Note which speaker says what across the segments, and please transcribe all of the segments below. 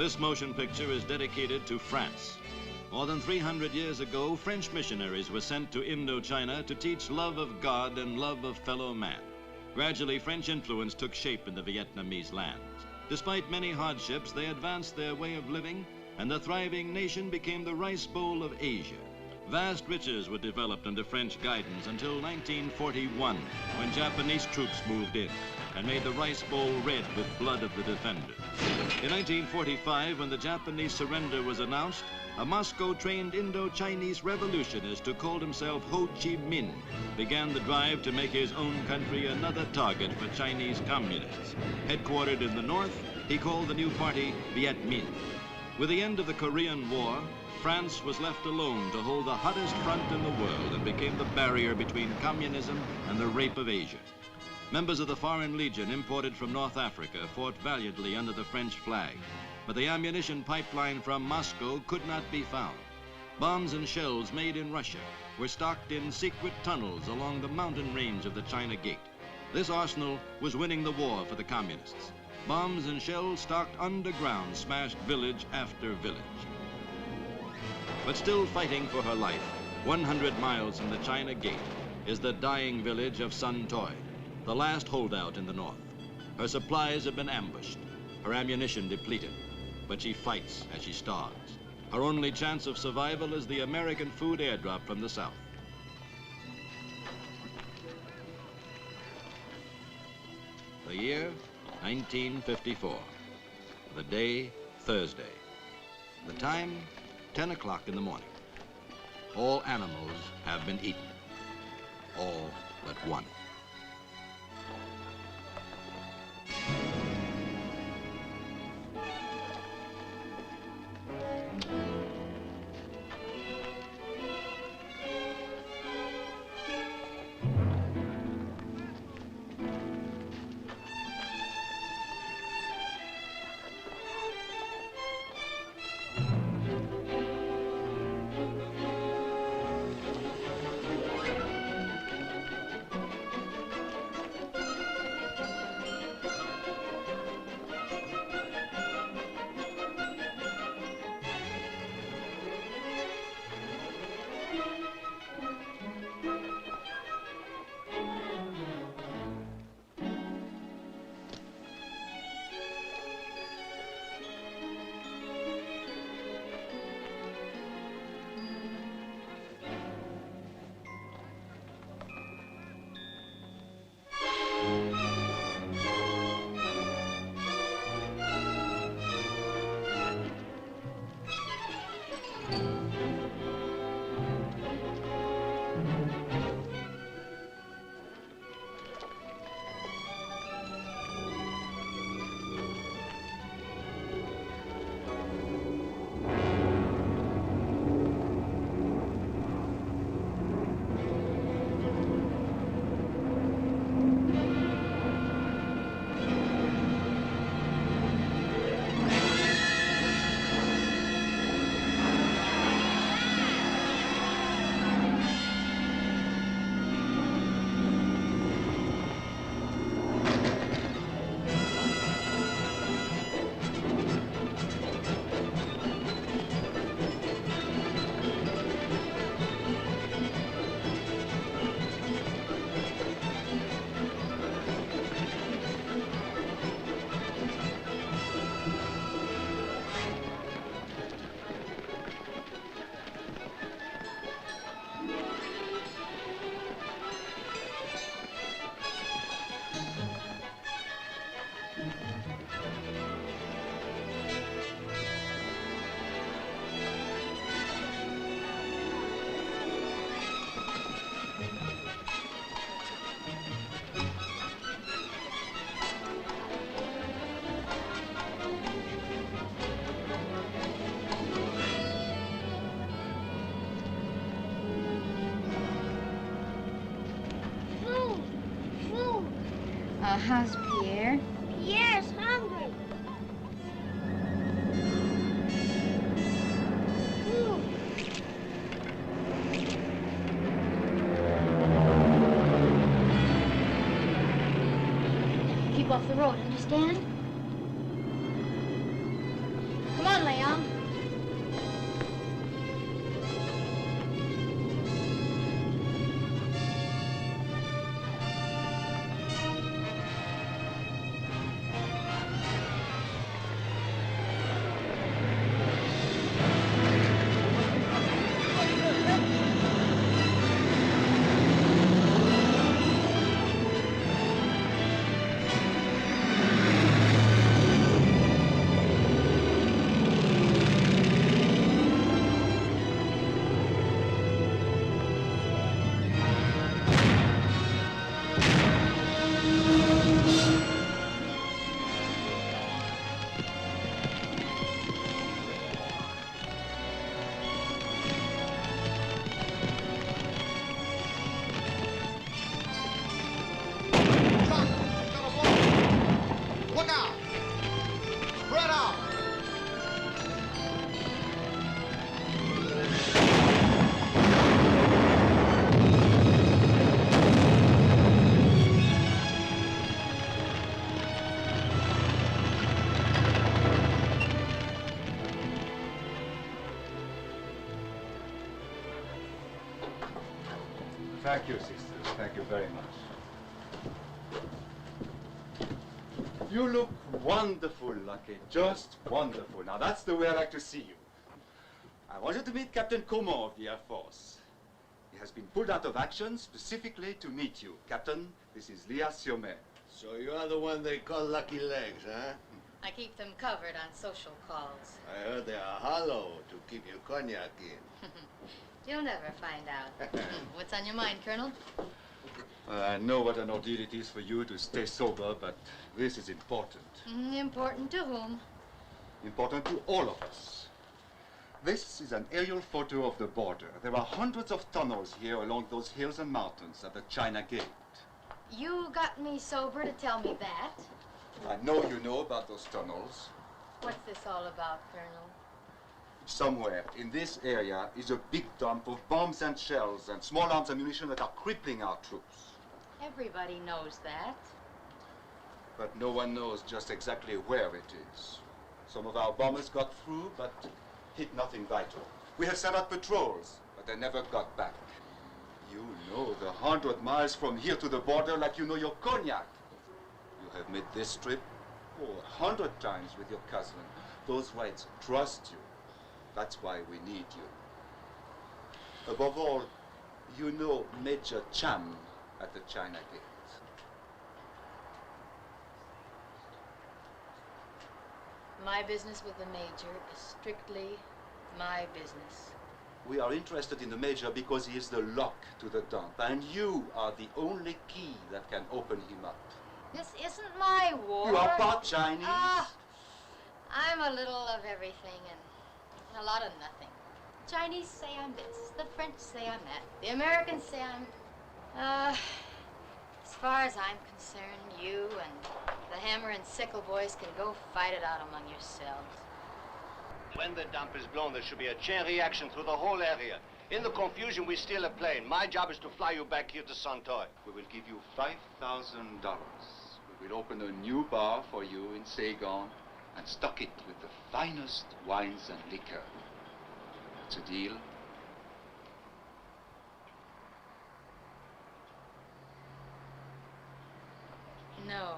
Speaker 1: This motion picture is dedicated to France. More than 300 years ago, French missionaries were sent to Indochina to teach love of God and love of fellow man. Gradually, French influence took shape in the Vietnamese lands. Despite many hardships, they advanced their way of living, and the thriving nation became the rice bowl of Asia. Vast riches were developed under French guidance until 1941, when Japanese troops moved in and made the rice bowl red with blood of the defenders. In 1945, when the Japanese surrender was announced, a Moscow-trained Indo-Chinese revolutionist who called himself Ho Chi Minh began the drive to make his own country another target for Chinese communists. Headquartered in the north, he called the new party Viet Minh. With the end of the Korean War, France was left alone to hold the hottest front in the world and became the barrier between communism and the rape of Asia. Members of the Foreign Legion imported from North Africa fought valiantly under the French flag, but the ammunition pipeline from Moscow could not be found. Bombs and shells made in Russia were stocked in secret tunnels along the mountain range of the China Gate. This arsenal was winning the war for the communists. Bombs and shells stocked underground smashed village after village. But still fighting for her life, 100 miles from the China Gate, is the dying village of Sun Toi, the last holdout in the north. Her supplies have been ambushed, her ammunition depleted, but she fights as she starves. Her only chance of survival is the American food airdrop from the south. The year, 1954. The day, Thursday. The time, 10 o'clock in the morning. All animals have been eaten. All but one.
Speaker 2: How's Pierre?
Speaker 3: Pierre's hungry.
Speaker 2: Keep off the road, understand?
Speaker 3: Come
Speaker 2: on, Leon.
Speaker 4: Look out! Spread out!
Speaker 5: Thank you, sisters. Thank you very much. You look wonderful, Lucky. Just wonderful. Now, that's the way I like to see you. I want you to meet Captain Coleman of the Air Force. He has been pulled out of action specifically to meet you. Captain, this is Leah Siomet.
Speaker 4: So you're the one they call Lucky Legs, huh?
Speaker 6: I keep them covered on social calls.
Speaker 4: I heard they are hollow to keep your cognac in.
Speaker 6: You'll never find out. What's on your mind, Colonel?
Speaker 5: I know what an ordeal it is for you to stay sober, but this is important.
Speaker 6: Important to whom?
Speaker 5: Important to all of us. This is an aerial photo of the border. There are hundreds of tunnels here along those hills and mountains at the China Gate.
Speaker 6: You got me sober to tell me that.
Speaker 5: I know you know about those tunnels.
Speaker 6: What's this all about, Colonel?
Speaker 5: Somewhere in this area is a big dump of bombs and shells and small arms ammunition that are crippling our troops.
Speaker 6: Everybody knows that.
Speaker 5: But no one knows just exactly where it is. Some of our bombers got through, but hit nothing vital. We have sent out patrols, but they never got back. You know the 100 miles from here to the border like you know your cognac. You have made this trip 100 times with your cousin. Those whites trust you. That's why we need you. Above all, you know Major Cham at the China Gate.
Speaker 6: My business with the Major is strictly my business.
Speaker 5: We are interested in the Major because he is the lock to the dump, and you are the only key that can open him up.
Speaker 6: This isn't my war.
Speaker 5: You are part Chinese.
Speaker 6: I'm a little of everything and a lot of nothing. Chinese say I'm this, the French say I'm that, the Americans say I'm... as far as I'm concerned, you and the hammer and sickle boys can go fight it out among yourselves.
Speaker 7: When the dump is blown, there should be a chain reaction through the whole area. In the confusion, we steal a plane. My job is to fly you back here to Santoy.
Speaker 5: We will give you $5,000. We will open a new bar for you in Saigon and stock it with the finest wines and liquor. It's a deal.
Speaker 6: No.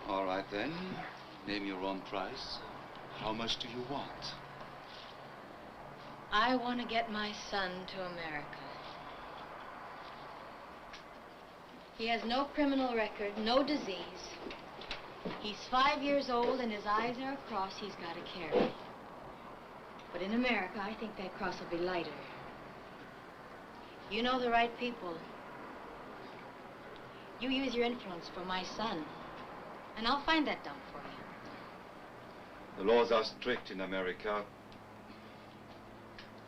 Speaker 5: All right then, name your own price. How much do you want?
Speaker 6: I want to get my son to America. He has no criminal record, no disease. He's 5 years old and his eyes are a cross he's got to carry. But in America, I think that cross will be lighter. You know the right people. You use your influence for my son, and I'll find that dump for you.
Speaker 5: The laws are strict in America.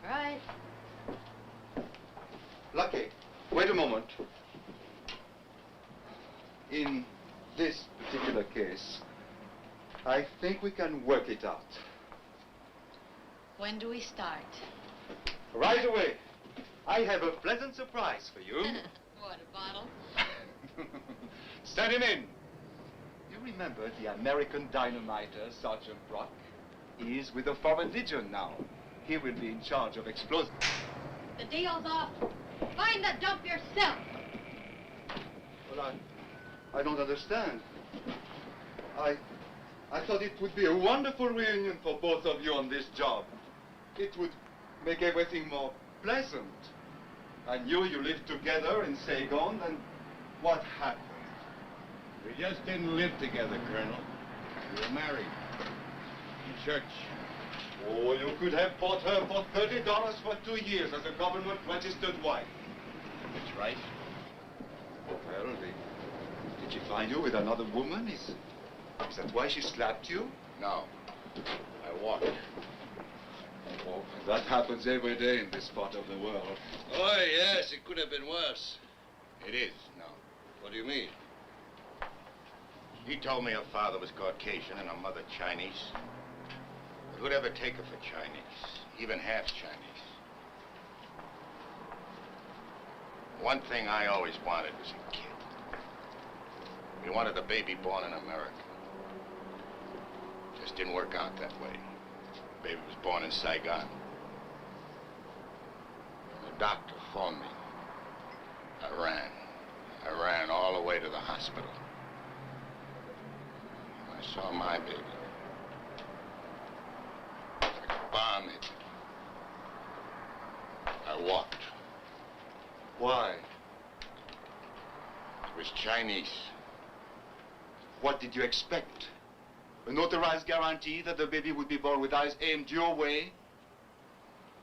Speaker 6: Right.
Speaker 5: Lucky, wait a moment. In this particular case, I think we can work it out.
Speaker 6: When do we start?
Speaker 5: Right away. I have a pleasant surprise for you.
Speaker 6: What, a bottle?
Speaker 5: Send him in. You remember the American dynamiter, Sergeant Brock? He is with the Foreign Legion now. He will be in charge of explosives.
Speaker 6: The deal's off. Find the dump yourself.
Speaker 5: Well, I don't understand. I thought it would be a wonderful reunion for both of you on this job. It would make everything more pleasant. I knew you lived together in Saigon, and what happened?
Speaker 4: We just didn't live together, Colonel. We were married. In church.
Speaker 5: Oh, you could have bought her for $30 for 2 years as a government-registered wife.
Speaker 4: That's right.
Speaker 5: Well, did she find you with another woman? Is that why she slapped you?
Speaker 4: No. I walked.
Speaker 5: Oh, that happens every day in this part of the world.
Speaker 4: Oh, yes, it could have been worse. It is, no. What do you mean?
Speaker 7: He told me her father was Caucasian and her mother Chinese. But who'd ever take her for Chinese, even half Chinese? One thing I always wanted was a kid. We wanted a baby born in America. Just didn't work out that way. Baby was born in Saigon. The doctor phoned me. I ran all the way to the hospital. I saw my baby. Like a bomb hit me. I walked.
Speaker 5: Why?
Speaker 7: It was Chinese.
Speaker 5: What did you expect? A notarized guarantee that the baby would be born with eyes aimed your way?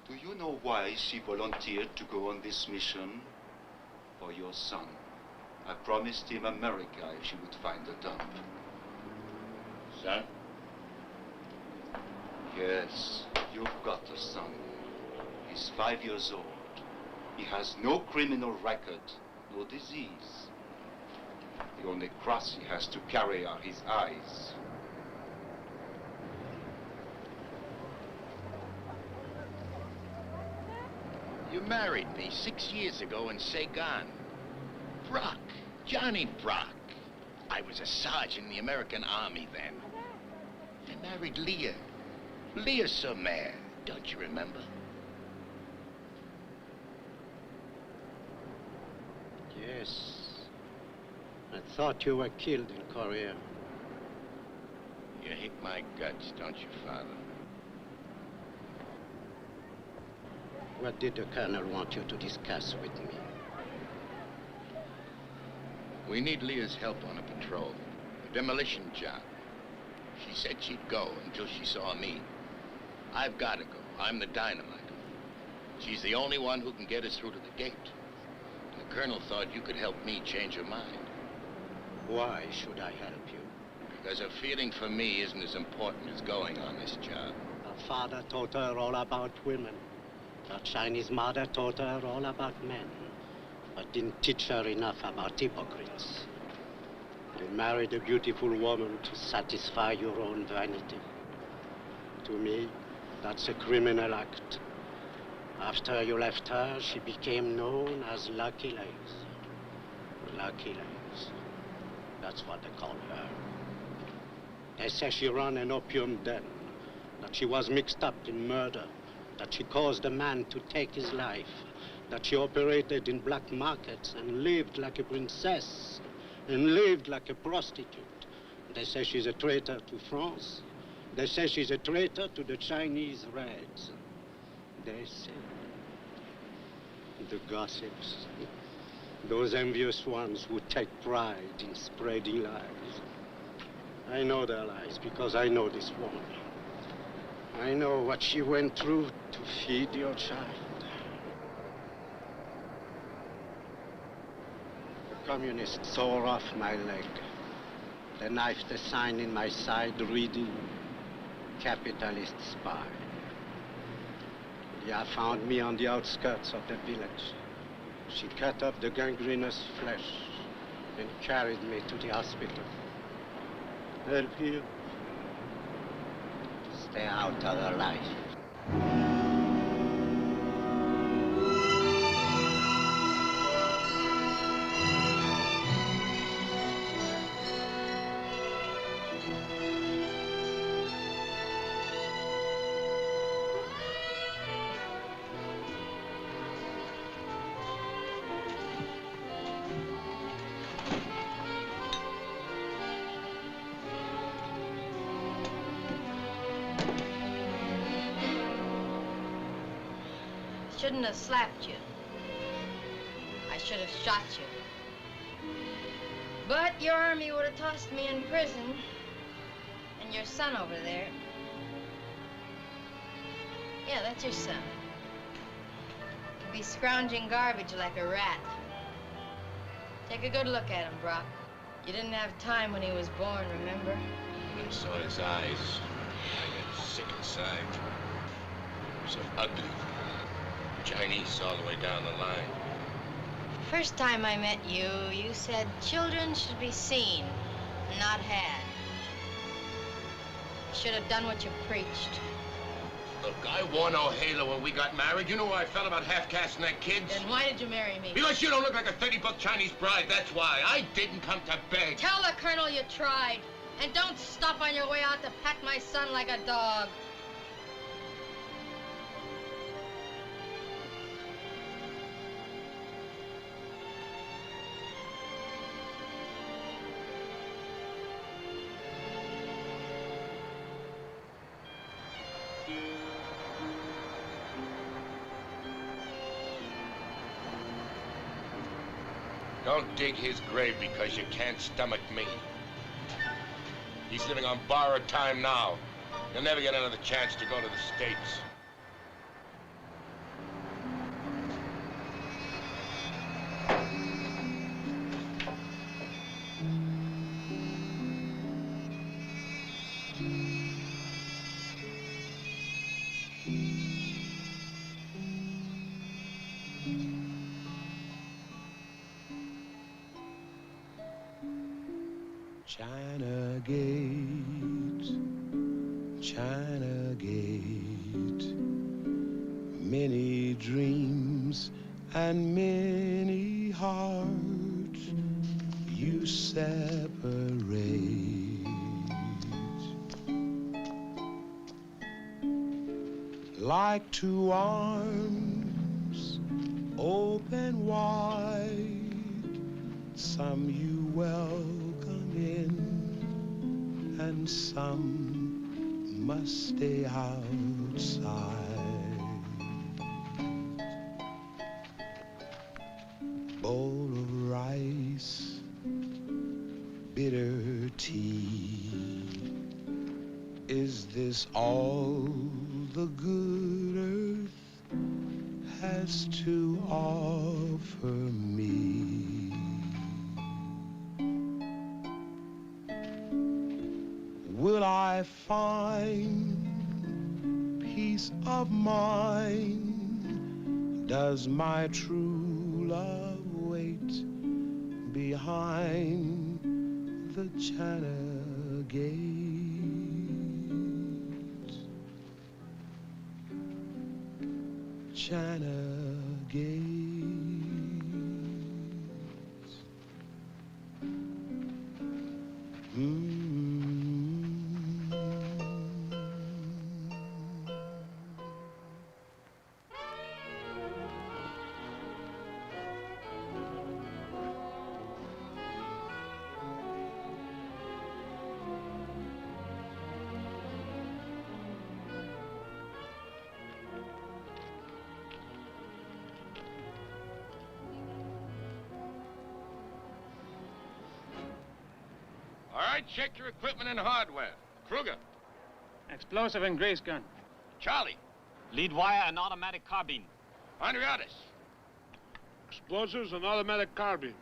Speaker 5: Do you know why she volunteered to go on this mission? For your son. I promised him America if she would find the dump.
Speaker 7: Son?
Speaker 5: Yes, you've got a son. He's 5 years old. He has no criminal record, no disease. The only cross he has to carry are his eyes.
Speaker 7: You married me 6 years ago in Saigon. Brock, Johnny Brock. I was a sergeant in the American Army then. I married Leah. Leah Sommer, don't you remember?
Speaker 8: Yes. I thought you were killed in Korea.
Speaker 7: You hate my guts, don't you, Father?
Speaker 8: What did the colonel want you to discuss with me?
Speaker 7: We need Leah's help on a patrol. A demolition job. She said she'd go until she saw me. I've got to go. I'm the dynamiter. She's the only one who can get us through to the gate. And the colonel thought you could help me change her mind.
Speaker 8: Why should I help you?
Speaker 7: Because her feeling for me isn't as important as going on this job.
Speaker 8: Her father taught her all about women. Her Chinese mother taught her all about men, but didn't teach her enough about hypocrites. You married a beautiful woman to satisfy your own vanity. To me, that's a criminal act. After you left her, she became known as Lucky Legs. Lucky Legs. That's what they call her. They say she ran an opium den, that she was mixed up in murder, that she caused a man to take his life, that she operated in black markets and lived like a princess and lived like a prostitute. They say she's a traitor to France. They say she's a traitor to the Chinese Reds. They say. The gossips. Those envious ones who take pride in spreading lies. I know their lies because I know this woman. I know what she went through to feed your child. The communists tore off my leg. They knifed a sign in my side reading, "Capitalist Spy." Leah found me on the outskirts of the village. She cut up the gangrenous flesh and carried me to the hospital. Help here. Stay out of her life.
Speaker 6: shouldn't have slapped you. I should have shot you. But your army would have tossed me in prison. And your son over there. Yeah, that's your son. He'd be scrounging garbage like a rat. Take a good look at him, Brock. You didn't have time when he was born, remember?
Speaker 7: When I saw his eyes, I got sick inside. So ugly. Chinese all the way down the line.
Speaker 6: First time I met you, you said children should be seen, not had. You should have done what you preached.
Speaker 7: Look, I wore no halo when we got married. You know how I felt about half-casting that kids?
Speaker 6: Then why did you marry me?
Speaker 7: Because you don't look like a 30-buck Chinese bride, that's why. I didn't come to beg.
Speaker 6: Tell the colonel you tried. And don't stop on your way out to pat my son like a dog.
Speaker 7: Don't dig his grave because you can't stomach me. He's living on borrowed time now. He'll never get another chance to go to the States.
Speaker 9: China Gate, China Gate, many dreams and many hearts you separate. Like two arms open wide, some you welcome in, and some must stay outside. Bowl of rice, bitter tea, is this all the good earth has to offer me? Will I find peace of mind? Does my true love wait behind the China Gate? China Gate.
Speaker 7: All right, check your equipment and hardware. Kruger.
Speaker 10: Explosive and grease gun.
Speaker 7: Charlie.
Speaker 10: Lead wire and automatic carbine.
Speaker 7: Andreatis.
Speaker 11: Explosives and automatic carbine.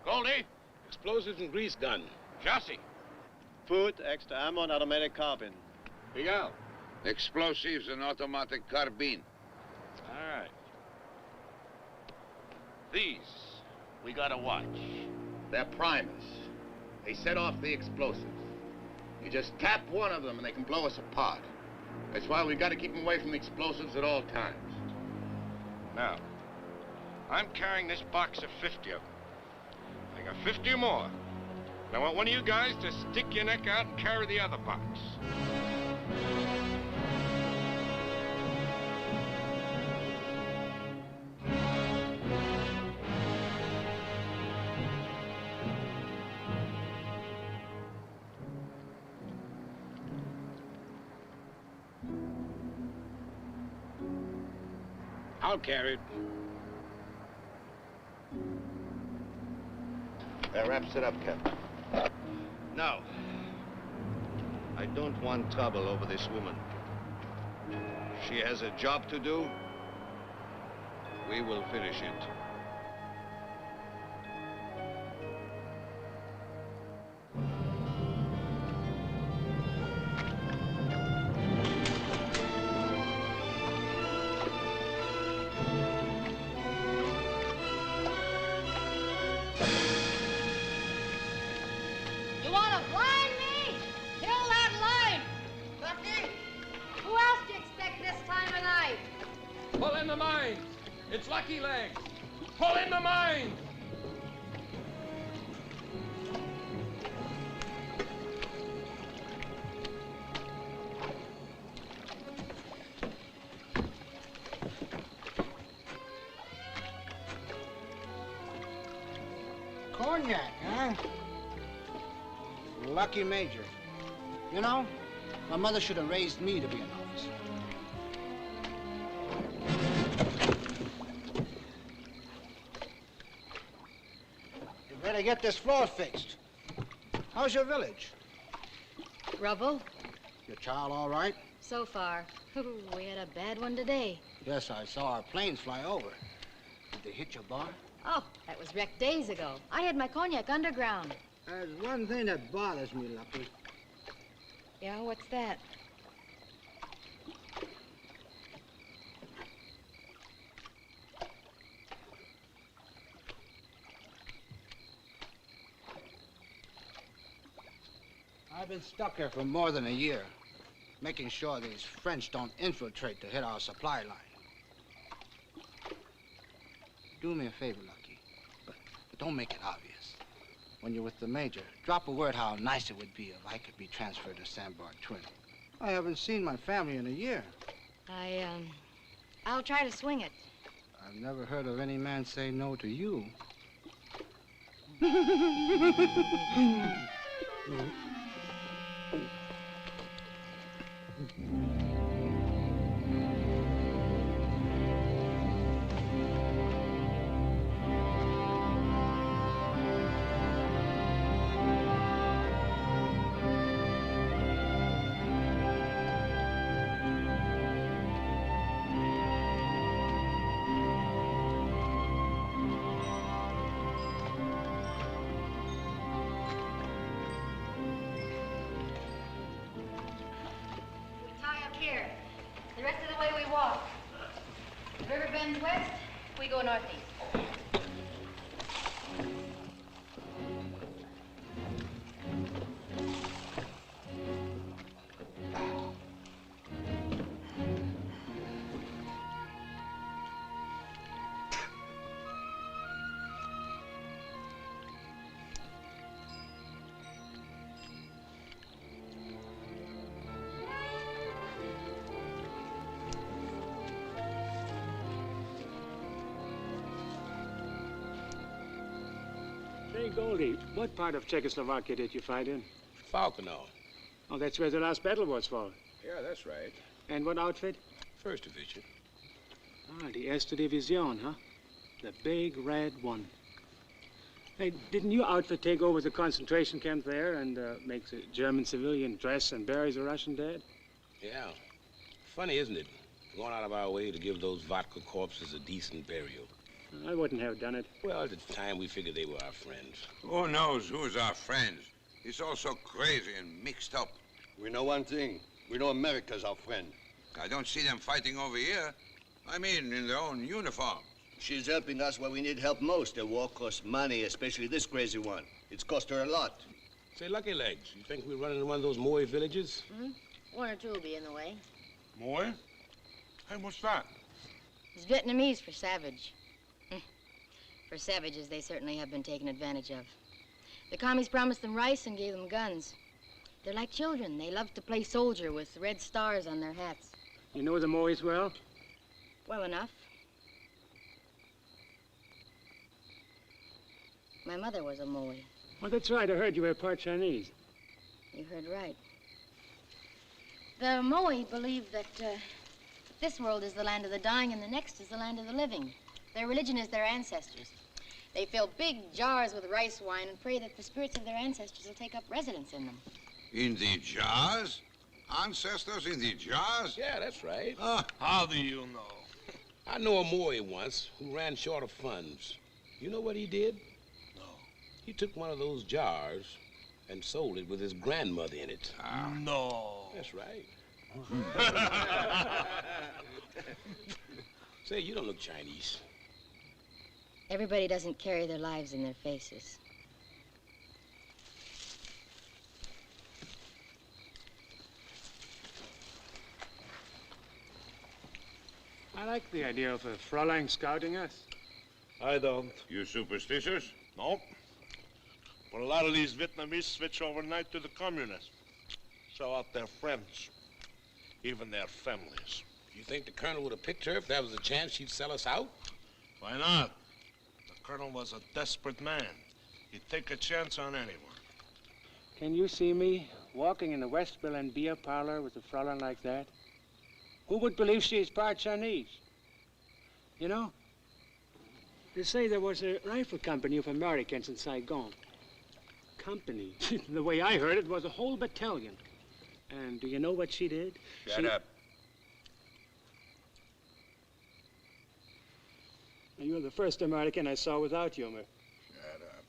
Speaker 7: Goldie.
Speaker 11: Explosives and grease gun.
Speaker 7: Chassis.
Speaker 12: Food, extra ammo and automatic carbine.
Speaker 7: Big Al.
Speaker 13: Explosives and automatic carbine.
Speaker 7: All right. These, we gotta watch. They're primers. They set off the explosives. You just tap one of them and they can blow us apart. That's why we gotta keep them away from the explosives at all times. Now, I'm carrying this box of 50 of them. I got 50 more. And I want one of you guys to stick your neck out and carry the other box.
Speaker 11: I'll carry it.
Speaker 4: That wraps it up, Captain. Now, I don't want trouble over this woman. She has a job to do. We will finish it.
Speaker 6: You want to blind me? Kill that line! Lucky? Who else do you expect this time of night?
Speaker 14: Pull in the mines! It's Lucky Legs! Pull in the mines!
Speaker 15: Cognac, huh? Lucky Major. You know, my mother should have raised me to be an officer. You better get this floor fixed. How's your village?
Speaker 6: Rubble?
Speaker 15: Your child all right?
Speaker 6: So far. Ooh, we had a bad one today.
Speaker 15: Yes, I saw our planes fly over. Did they hit your bar?
Speaker 6: Oh, that was wrecked days ago. I had my cognac underground.
Speaker 15: There's one thing that bothers me, Lucky.
Speaker 6: Yeah, what's that?
Speaker 15: I've been stuck here for more than a year, making sure these French don't infiltrate to hit our supply line. Do me a favor, Lucky, but don't make it obvious. When you're with the Major, drop a word how nice it would be if I could be transferred to Sandbar Twin. I haven't seen my family in a year.
Speaker 6: I'll try to swing it.
Speaker 15: I've never heard of any man say no to you.
Speaker 6: Here. The rest of the way we walk. The river bends west, we go northeast.
Speaker 10: Hey, Goldie, what part of Czechoslovakia did you fight in?
Speaker 11: Falconer.
Speaker 10: Oh, that's where the last battle was fought.
Speaker 11: Yeah, that's right.
Speaker 10: And what outfit?
Speaker 11: First Division.
Speaker 10: Ah, the Erste Division, huh? The big red one. Hey, didn't your outfit take over the concentration camp there and make the German civilian dress and bury the Russian dead?
Speaker 16: Yeah. Funny, isn't it? Going out of our way to give those vodka corpses a decent burial.
Speaker 10: I wouldn't have done it.
Speaker 16: Well, at the time, we figured they were our friends.
Speaker 13: Who knows who's our friends? It's all so crazy and mixed up.
Speaker 12: We know one thing. We know America's our friend.
Speaker 13: I don't see them fighting over here. I mean, in their own uniforms.
Speaker 12: She's helping us where we need help most. The war costs money, especially this crazy one. It's cost her a lot.
Speaker 16: Say, Lucky Legs, you think we're running into one of those Moy villages?
Speaker 6: Hmm? One or two will be in the way.
Speaker 11: Moy? Hey, what's that?
Speaker 6: It's Vietnamese for savage. For savages, they certainly have been taken advantage of. The commies promised them rice and gave them guns. They're like children. They love to play soldier with red stars on their hats.
Speaker 10: You know the Moys well?
Speaker 6: Well enough. My mother was a Moy.
Speaker 10: Well, that's right. I heard you were part Chinese.
Speaker 6: You heard right. The Moy believe that This world is the land of the dying, and the next is the land of the living. Their religion is their ancestors. They fill big jars with rice wine and pray that the spirits of their ancestors will take up residence in them.
Speaker 13: In the jars? Ancestors in the jars?
Speaker 16: Yeah, that's right.
Speaker 11: How do you know?
Speaker 16: I know a Maori once who ran short of funds. You know what he did?
Speaker 11: No.
Speaker 16: He took one of those jars and sold it with his grandmother in it.
Speaker 11: No.
Speaker 16: That's right. Say, you don't look Chinese.
Speaker 6: Everybody doesn't carry their lives in their faces.
Speaker 10: I like the idea of a Fräulein scouting us.
Speaker 11: I don't.
Speaker 13: You superstitious?
Speaker 11: No. But a lot of these Vietnamese switch overnight to the communists. Sell out their friends, even their families.
Speaker 16: You think the colonel would have picked her if there was a chance she'd sell us out?
Speaker 11: Why not? The colonel was a desperate man. He'd take a chance on anyone.
Speaker 10: Can you see me walking in the West Berlin beer parlor with a Fräulein like that? Who would believe she is part Chinese? You know, they say there was a rifle company of Americans in Saigon. Company? The way I heard it was a whole battalion. And do you know what she did?
Speaker 13: Shut up.
Speaker 10: You're the first American I saw without humor.
Speaker 13: Shut up.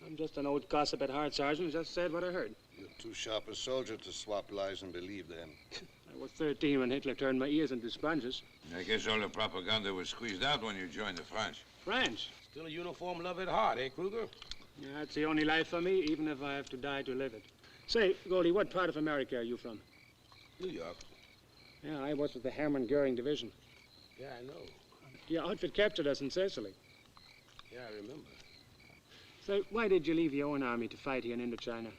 Speaker 10: I'm just an old gossip at heart, Sergeant, who just said what I heard.
Speaker 4: You're too sharp a soldier to swap lies and believe them.
Speaker 10: I was 13 when Hitler turned my ears into sponges.
Speaker 13: I guess all the propaganda was squeezed out when you joined the French.
Speaker 10: French?
Speaker 16: Still a uniform love at heart, eh, Kruger?
Speaker 10: Yeah, that's the only life for me, even if I have to die to live it. Say, Goldie, what part of America are you from?
Speaker 16: New York.
Speaker 10: Yeah, I was with the Hermann Goering Division.
Speaker 16: Yeah, I know.
Speaker 10: Your outfit captured us in Sicily.
Speaker 16: Yeah, I remember.
Speaker 10: So why did you leave your own army to fight here in Indochina?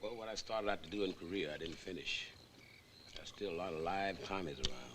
Speaker 16: Well, what I started out to do in Korea, I didn't finish. There's still a lot of live Tommies around.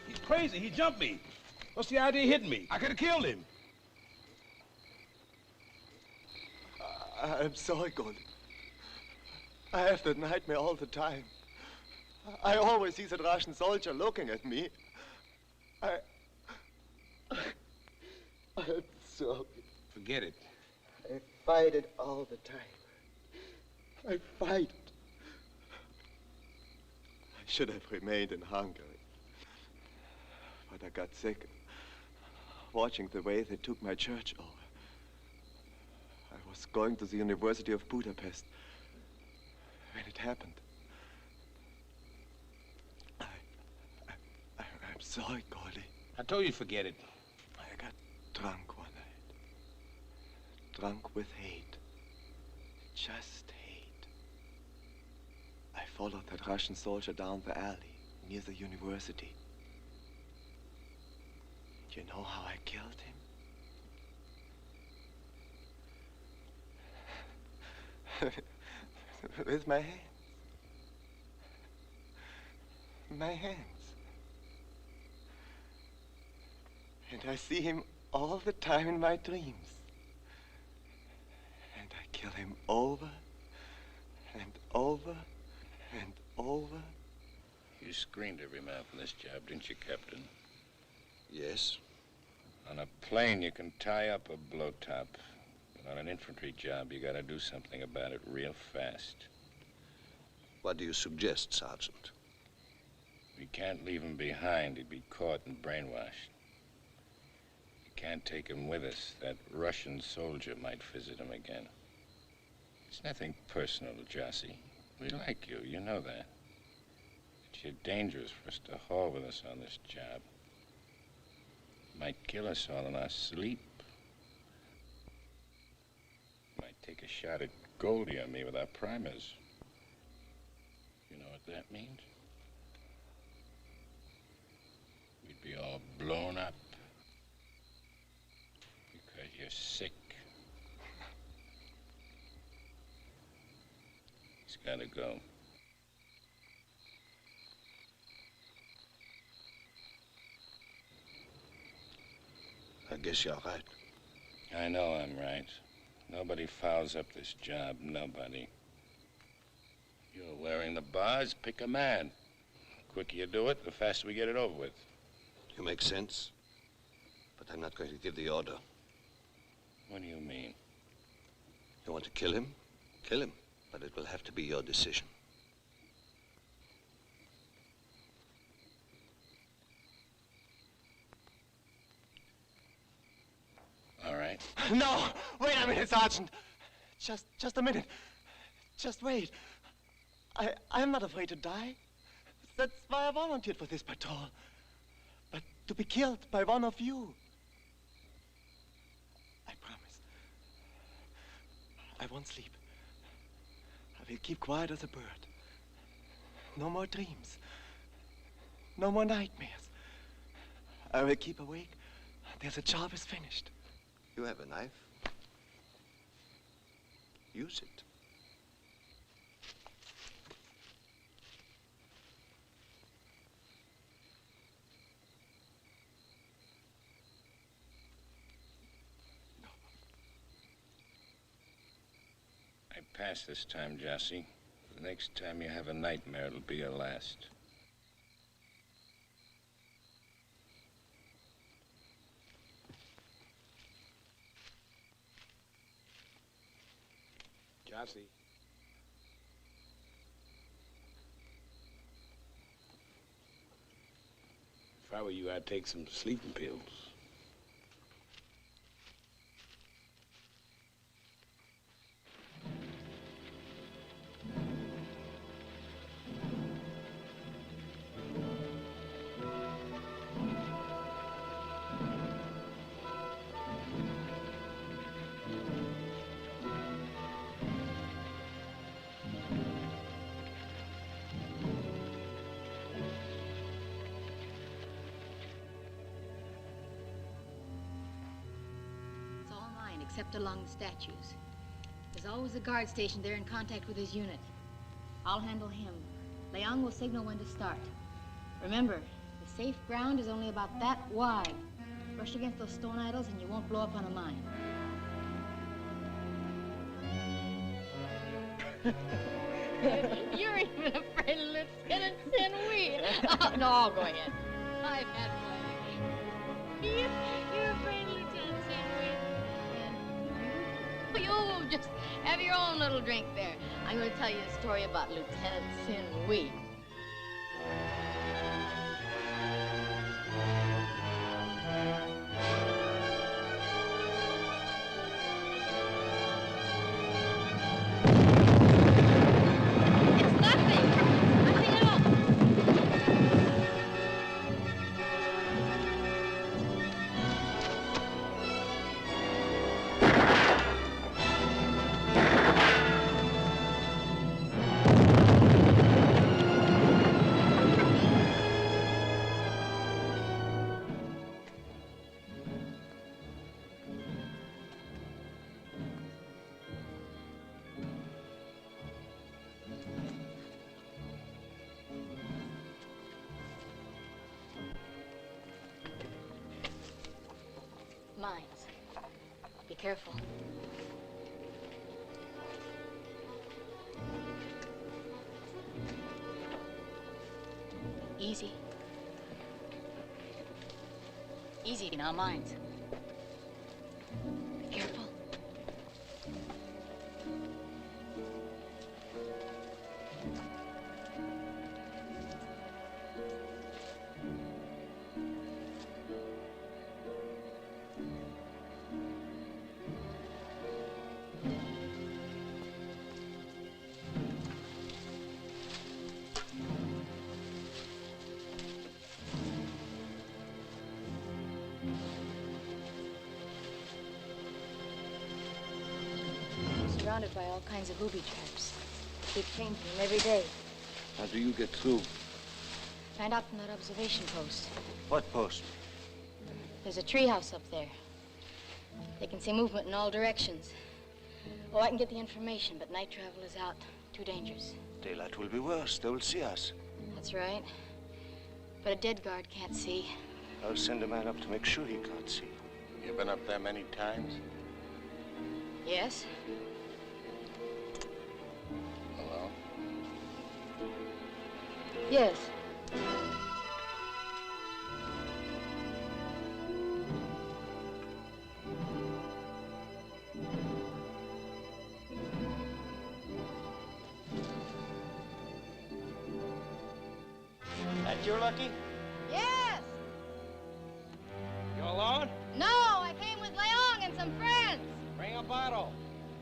Speaker 11: He's crazy. He jumped me. What's the idea of hitting me? I could have killed him.
Speaker 17: I'm sorry, Goldie. I have that nightmare all the time. I always see that Russian soldier looking at me. I'm sorry.
Speaker 16: Forget it.
Speaker 17: I fight it all the time. I fight it. I should have remained in Hungary. But I got sick watching the way they took my church over. I was going to the University of Budapest when it happened. I'm sorry, Goldie.
Speaker 16: I told you forget it.
Speaker 17: I got drunk one night. Drunk with hate. Just hate. I followed that Russian soldier down the alley near the university. Do you know how I killed him? With my hands. My hands. And I see him all the time in my dreams. And I kill him over and over and over.
Speaker 7: You screened every man from this job, didn't you, Captain?
Speaker 12: Yes.
Speaker 7: On a plane, you can tie up a blowtop. But on an infantry job, you gotta do something about it real fast.
Speaker 12: What do you suggest, Sergeant?
Speaker 7: We can't leave him behind. He'd be caught and brainwashed. We can't take him with us. That Russian soldier might visit him again. It's nothing personal, Jossie. We like you, you know that. But you're dangerous for us to haul with us on this job. Might kill us all in our sleep. Might take a shot at Goldie on me with our primers. You know what that means? We'd be all blown up because you're sick. He's gotta go.
Speaker 12: I guess you're right.
Speaker 7: I know I'm right. Nobody fouls up this job, nobody. You're wearing the bars, pick a man. The quicker you do it, the faster we get it over with.
Speaker 12: You make sense, but I'm not going to give the order.
Speaker 7: What do you mean?
Speaker 12: You want to kill him? Kill him, but it will have to be your decision.
Speaker 7: All right.
Speaker 17: No! Wait a minute, Sergeant! Just a minute. Just wait. I'm not afraid to die. That's why I volunteered for this patrol. But to be killed by one of you. I promise. I won't sleep. I will keep quiet as a bird. No more dreams. No more nightmares. I will keep awake until the job is finished.
Speaker 12: You have a knife. Use it.
Speaker 7: I passed this time, Jossie. The next time you have a nightmare, it'll be your last.
Speaker 16: Jossie. If I were you, I'd take some sleeping pills.
Speaker 6: Except along the statues. There's always a guard stationed there in contact with his unit. I'll handle him. Leung will signal when to start. Remember, the safe ground is only about that wide. Brush against those stone idols and you won't blow up on a mine. You're even afraid of Lieutenant Saint-Louis. Oh, no, I'll go ahead. I've had mine. You're afraid of Lieutenant Saint-Louis. You just have your own little drink there. I'm going to tell you a story about Lieutenant Saint-Louis. It's nothing. Nothing at all. mines. Be careful. Easy. Easy now, mines. Be careful. Surrounded by all kinds of booby traps. Keep changing them every day.
Speaker 12: How do you get through?
Speaker 6: Find out from that observation post.
Speaker 12: What post?
Speaker 6: There's a treehouse up there. They can see movement in all directions. Oh, I can get the information, but night travel is out. Too dangerous.
Speaker 12: Daylight will be worse. They will see us.
Speaker 6: That's right. But a dead guard can't see.
Speaker 12: I'll send a man up to make sure he can't see.
Speaker 7: You been up there many times?
Speaker 6: Yes?
Speaker 7: Hello?
Speaker 6: Yes.
Speaker 18: That you, Lucky?
Speaker 6: Yes!
Speaker 18: You alone?
Speaker 6: No, I came with Leong and some friends.
Speaker 18: Bring a bottle.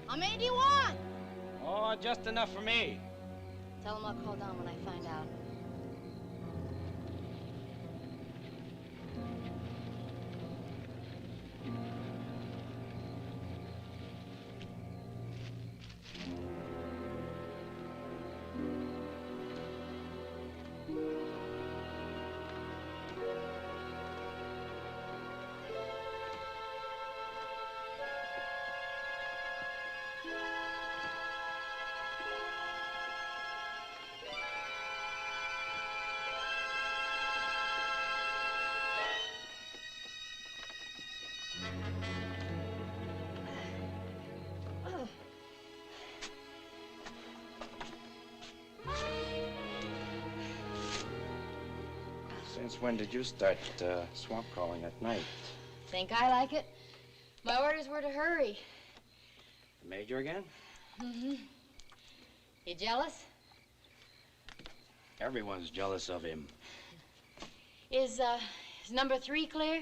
Speaker 6: How many do you want?
Speaker 18: Oh, just enough for me.
Speaker 6: Tell them I'll call down when I find out.
Speaker 18: Since when did you start swamp crawling at night?
Speaker 6: Think I like it? My orders were to hurry.
Speaker 18: The Major again?
Speaker 6: Mm-hmm. You jealous?
Speaker 18: Everyone's jealous of him.
Speaker 6: Is number 3 clear?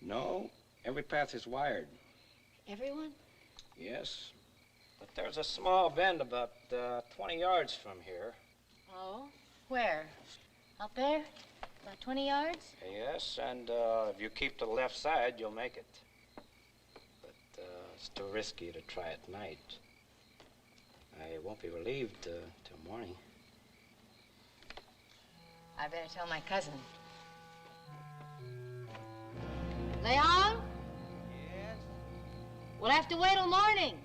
Speaker 18: No, every path is wired.
Speaker 6: Everyone?
Speaker 18: Yes, but there's a small bend about 20 yards from here.
Speaker 6: Oh, where? Up there? About 20 yards?
Speaker 18: Yes, and if you keep to the left side, you'll make it. But it's too risky to try at night. I won't be relieved till morning.
Speaker 6: I better tell my cousin. Leon?
Speaker 19: Yes?
Speaker 6: We'll have to wait till morning.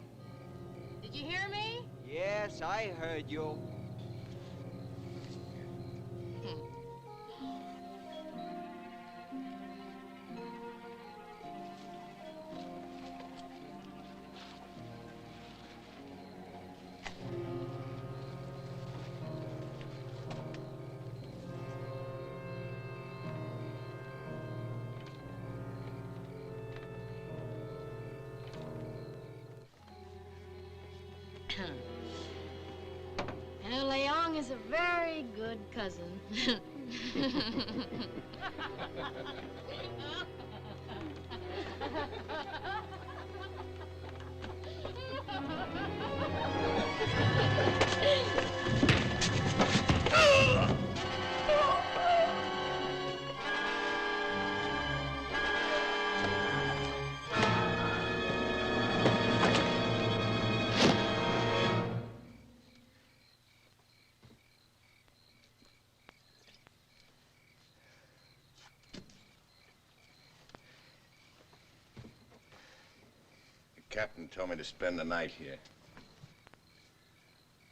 Speaker 6: Did you hear me?
Speaker 19: Yes, I heard you.
Speaker 6: And Leong is a very good cousin.
Speaker 7: The captain told me to spend the night here.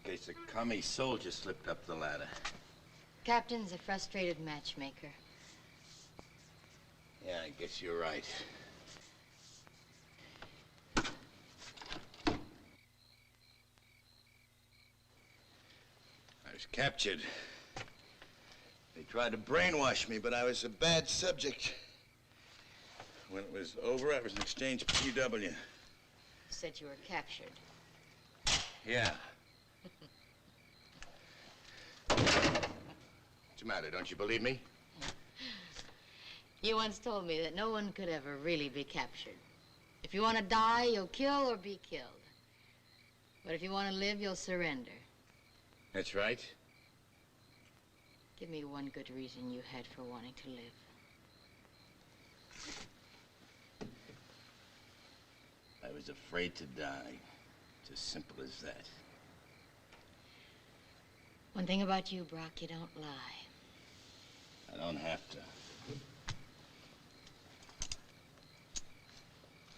Speaker 7: In case a commie soldier slipped up the ladder.
Speaker 6: Captain's a frustrated matchmaker.
Speaker 7: Yeah, I guess you're right. was captured. They tried to brainwash me, but I was a bad subject. When it was over, I was an exchange PW.
Speaker 6: You said you were captured.
Speaker 7: Yeah. What's the matter? Don't you believe me?
Speaker 6: You once told me that no one could ever really be captured. If you want to die, you'll kill or be killed. But if you want to live, you'll surrender.
Speaker 7: That's right.
Speaker 6: Give me one good reason you had for wanting to live.
Speaker 7: I was afraid to die. It's as simple as that.
Speaker 6: One thing about you, Brock, you don't lie.
Speaker 7: I don't have to.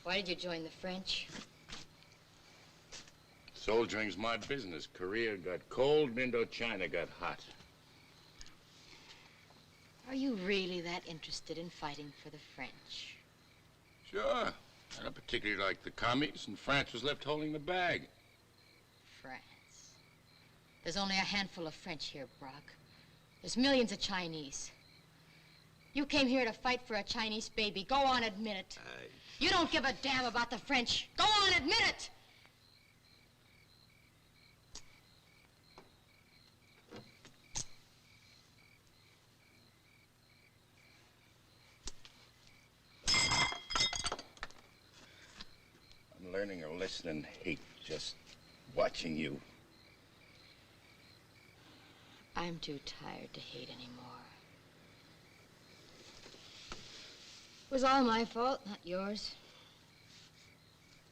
Speaker 6: Why did you join the French?
Speaker 7: Soldiering's my business. Korea got cold, and Indochina got hot.
Speaker 6: Are you really that interested in fighting for the French?
Speaker 7: Sure. I don't particularly like the commies, and France was left holding the bag.
Speaker 6: France. There's only a handful of French here, Brock. There's millions of Chinese. You came here to fight for a Chinese baby. Go on, admit it. You don't give a damn about the French. Go on, admit it!
Speaker 7: I'm learning a lesson in hate just watching you.
Speaker 6: I'm too tired to hate anymore. It was all my fault, not yours.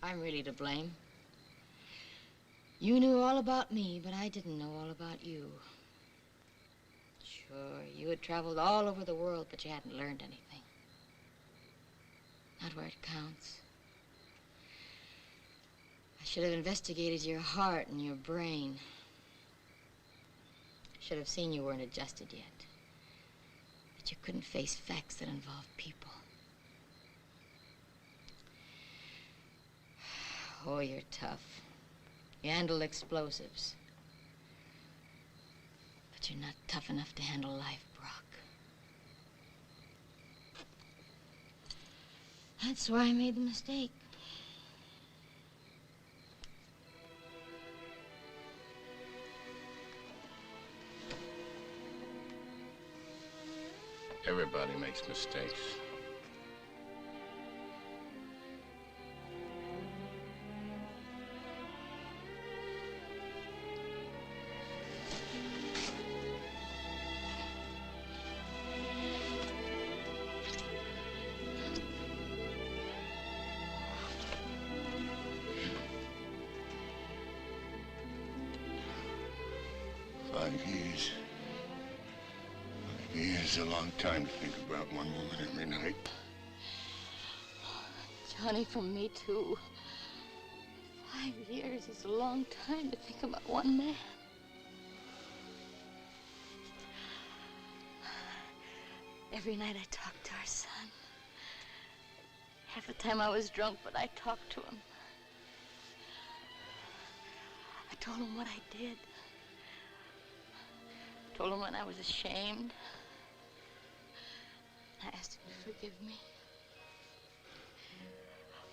Speaker 6: I'm really to blame. You knew all about me, but I didn't know all about you. Sure, you had traveled all over the world, but you hadn't learned anything. Not where it counts. I should have investigated your heart and your brain. Should have seen you weren't adjusted yet. That you couldn't face facts that involved people. Oh, you're tough. You handle explosives. But you're not tough enough to handle life, Brock. That's why I made the mistake.
Speaker 7: Everybody makes mistakes. It's a long time to think about one woman every night.
Speaker 6: Johnny, from me too. 5 years is a long time to think about one man. Every night I talked to our son. Half the time I was drunk, but I talked to him. I told him what I did. I told him when I was ashamed. I asked him to forgive me.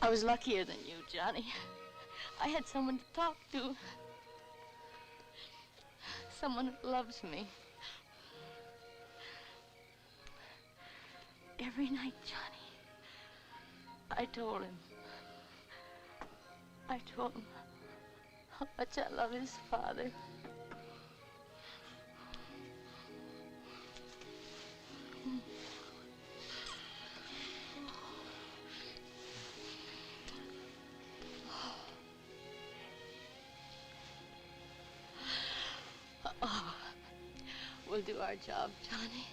Speaker 6: I was luckier than you, Johnny. I had someone to talk to. Someone that loves me. Every night, Johnny, I told him how much I love his father. Oh, we'll do our job, Johnny.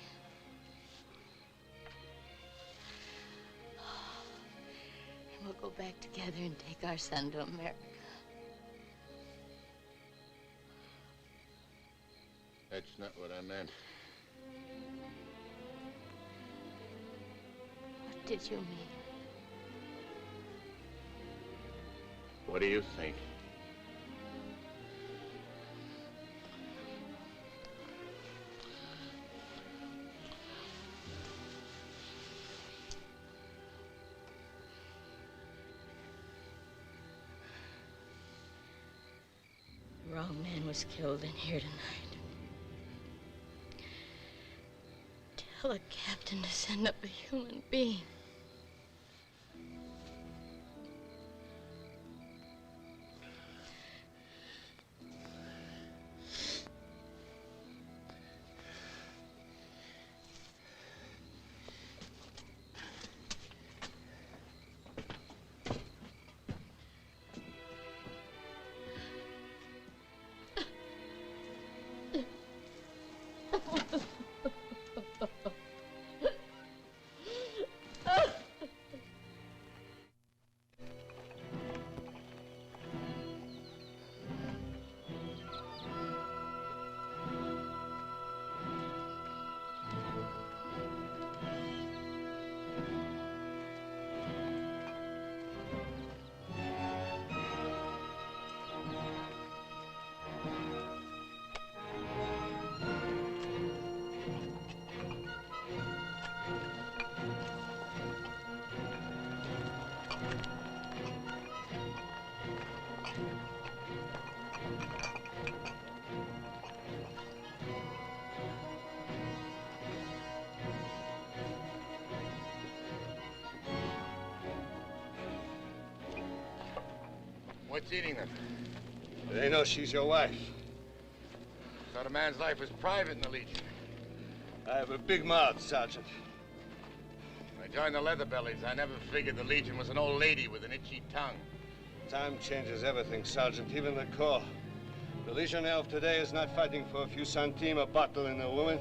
Speaker 6: And we'll go back together and take our son to America.
Speaker 7: That's not what I meant.
Speaker 6: What did you mean?
Speaker 7: What do you think?
Speaker 6: wrong man was killed in here tonight. Tell the captain to send up a human being.
Speaker 7: What's eating them?
Speaker 4: They know she's your wife.
Speaker 7: Thought a man's life was private in the Legion.
Speaker 4: I have a big mouth, Sergeant.
Speaker 7: When I joined the Leatherbellies, I never figured the Legion was an old lady with an itchy tongue.
Speaker 4: Time changes everything, Sergeant, even the Corps. The Legionnaire of today is not fighting for a few centimes a bottle in a woman.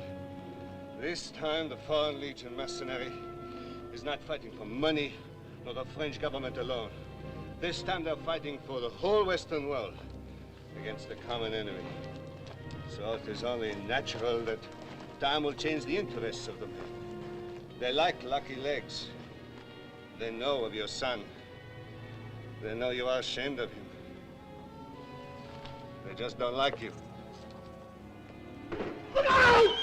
Speaker 4: This time, the Foreign Legion mercenary is not fighting for money, nor the French government alone. This time, they're fighting for the whole Western world against the common enemy. So it is only natural that time will change the interests of the men. They like Lucky Legs. They know of your son. They know you are ashamed of him. They just don't like you. Look out!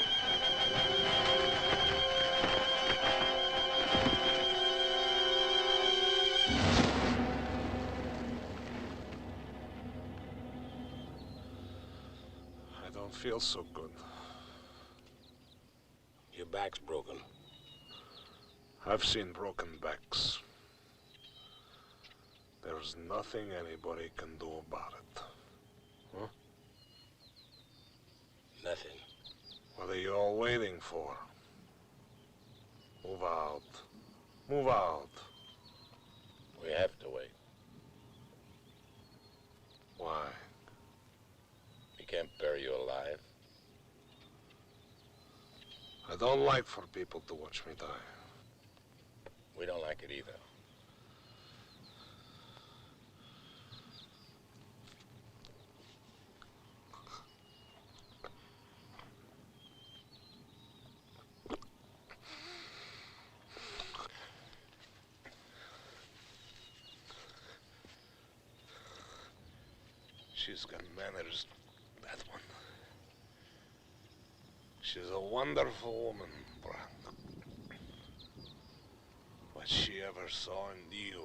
Speaker 11: I don't feel so good.
Speaker 16: Your back's broken.
Speaker 11: I've seen broken backs. There's nothing anybody can do about it. Huh?
Speaker 16: Nothing.
Speaker 11: What are you all waiting for? Move out. Move out.
Speaker 16: We have to wait.
Speaker 11: Why?
Speaker 16: We can't bury you alive.
Speaker 11: I don't like for people to watch me die.
Speaker 16: We don't like it either.
Speaker 11: She's got manners, that one. She's a wonderful woman, Brandt. What she ever saw in you.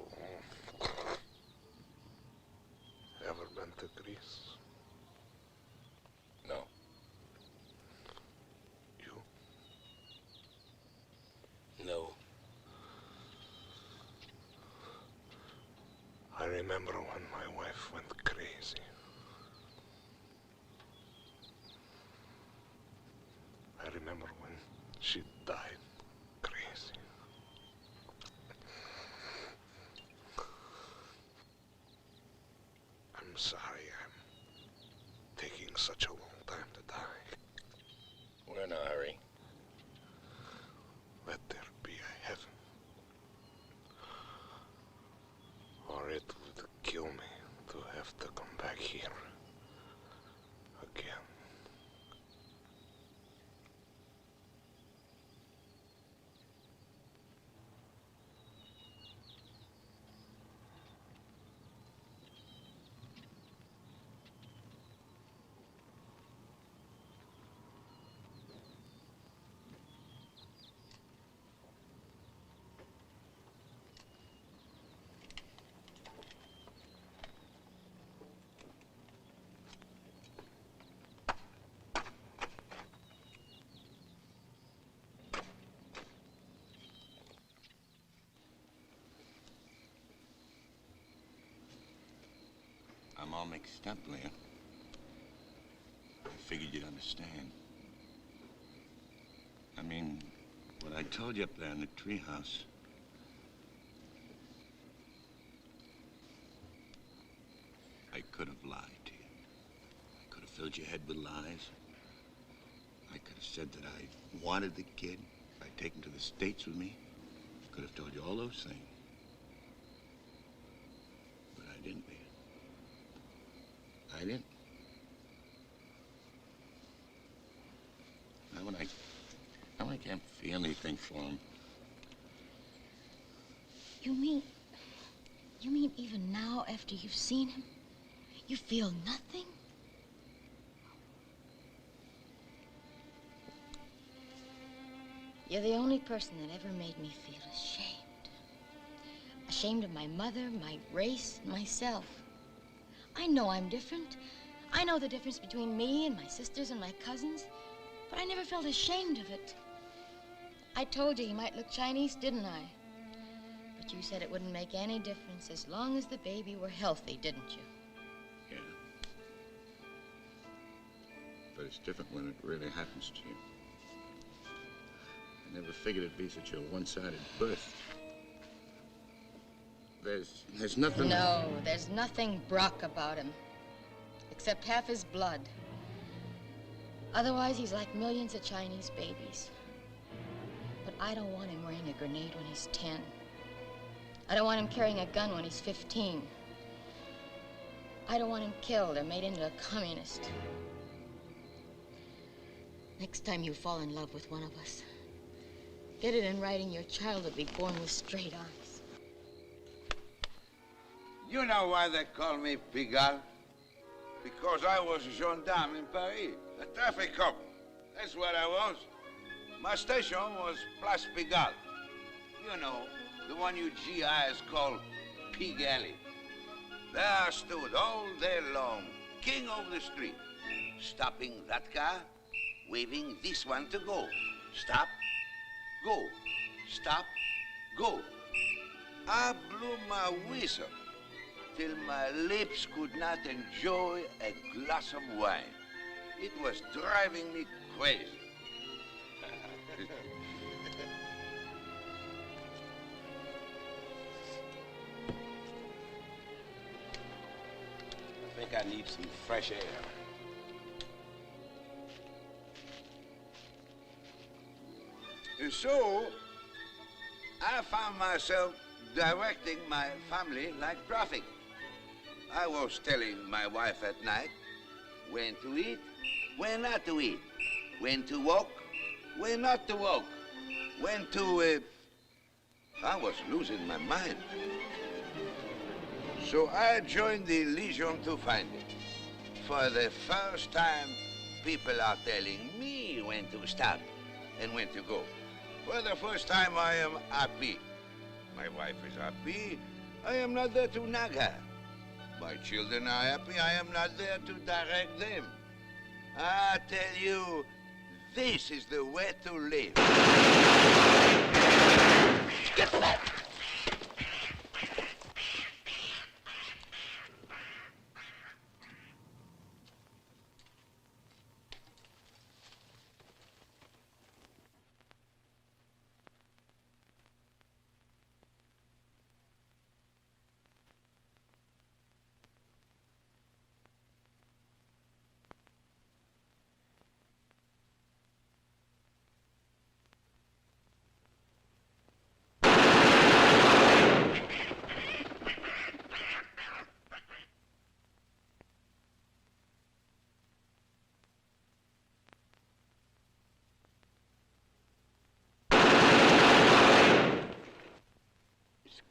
Speaker 11: Ever been to Greece?
Speaker 16: No.
Speaker 11: You?
Speaker 16: No.
Speaker 11: I remember when my wife went crazy. I remember when she died crazy. I'm sorry I'm taking such a long time to die.
Speaker 16: We're in a hurry.
Speaker 11: Let there be a heaven. Or it would kill me to have to come back here again.
Speaker 7: all mixed up, Leah. I figured you'd understand. I mean, what I told you up there in the treehouse. I could have lied to you. I could have filled your head with lies. I could have said that I wanted the kid. I'd take him to the States with me. I could have told you all those things. But I didn't, Leah. I didn't. Now I can't feel anything for him.
Speaker 6: You mean even now, after you've seen him, you feel nothing? You're the only person that ever made me feel ashamed. Ashamed of my mother, my race, myself. I know I'm different. I know the difference between me and my sisters and my cousins, but I never felt ashamed of it. I told you he might look Chinese, didn't I? But you said it wouldn't make any difference as long as the baby were healthy, didn't you?
Speaker 7: Yeah. But it's different when it really happens to you. I never figured it'd be such a one-sided birth. There's nothing...
Speaker 6: No, there's nothing Brock about him, except half his blood. Otherwise, he's like millions of Chinese babies. But I don't want him wearing a grenade when he's 10. I don't want him carrying a gun when he's 15. I don't want him killed or made into a communist. Next time you fall in love with one of us, get it in writing your child will be born with straight eyes.
Speaker 13: You know why they call me Pigalle? Because I was a gendarme in Paris, a traffic cop. That's what I was. My station was Place Pigalle. You know, the one you GIs call Pig Alley. There I stood all day long, king of the street, stopping that car, waving this one to go. Stop, go, stop, go. I blew my whistle till my lips could not enjoy a glass of wine. It was driving me crazy.
Speaker 16: I think I need some fresh air.
Speaker 13: So, I found myself directing my family like traffic. I was telling my wife at night when to eat, when not to eat, when to walk, when not to walk, when to... I was losing my mind. So I joined the Legion to find it. For the first time, people are telling me when to stop and when to go. For the first time, I am happy. My wife is happy. I am not there to nag her. My children are happy. I am not there to direct them. I tell you, this is the way to live. Get back!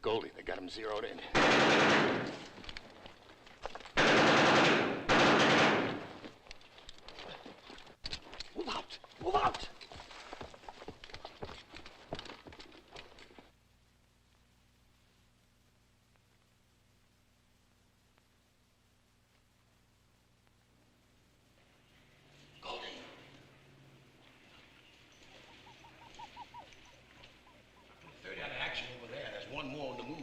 Speaker 16: Goldie, they got him zeroed in. Move out! Move out! Goldie. Third out of action over there. There's one more on the move.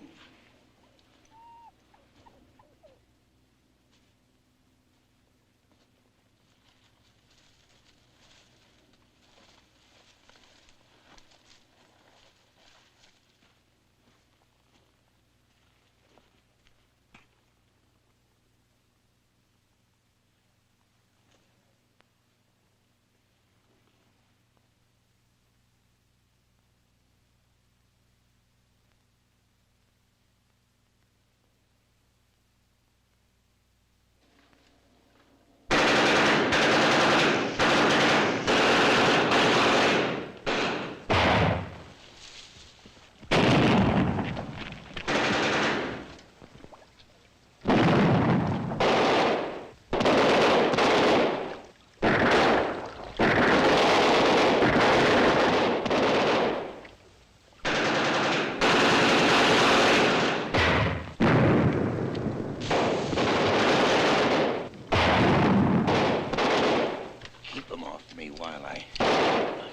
Speaker 7: me while I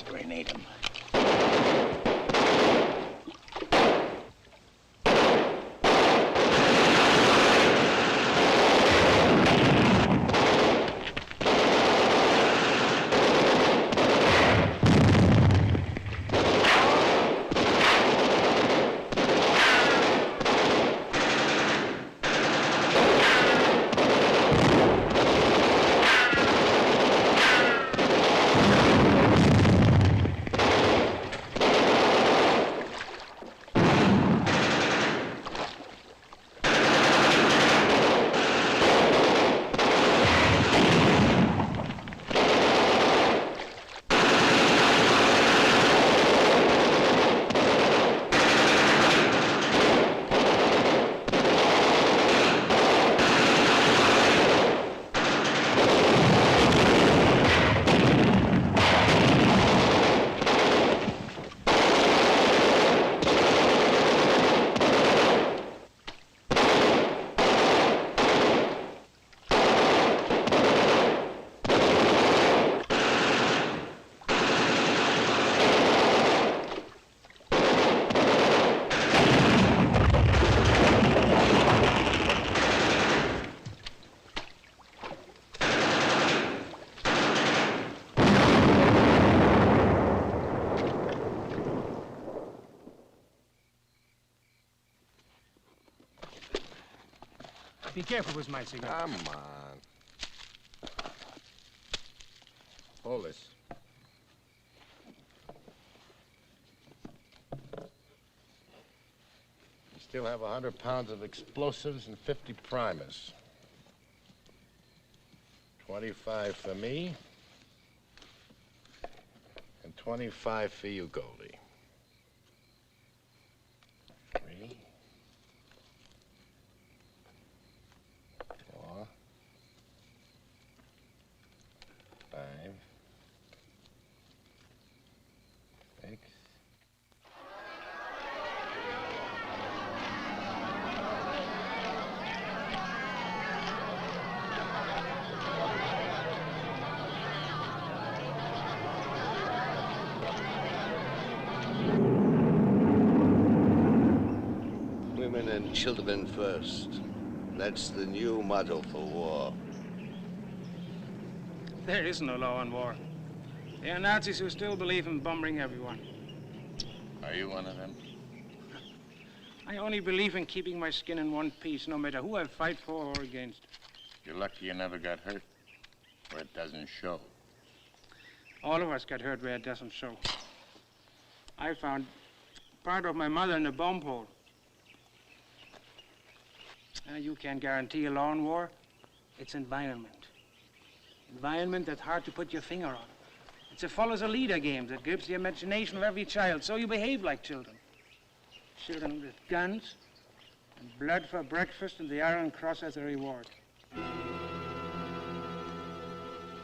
Speaker 7: grenade him.
Speaker 10: Be careful with my cigar.
Speaker 11: Come on. Hold this. You still have 100 pounds of explosives and 50 primers. 25 for me, and 25 for you, Goldie. 3, 4, 5, 6.
Speaker 12: Women and children first. That's the new motto for war.
Speaker 10: There is no law in war. There are Nazis who still believe in bombing everyone.
Speaker 11: Are you one of them?
Speaker 10: I only believe in keeping my skin in one piece, no matter who I fight for or against.
Speaker 11: You're lucky you never got hurt, or it doesn't show.
Speaker 10: All of us get hurt where it doesn't show. I found part of my mother in a bomb hole. You can't guarantee a law in war. It's environment. Environment that's hard to put your finger on. It's a follows-a-leader game that grips the imagination of every child, so you behave like children. Children with guns and blood for breakfast and the Iron Cross as a reward.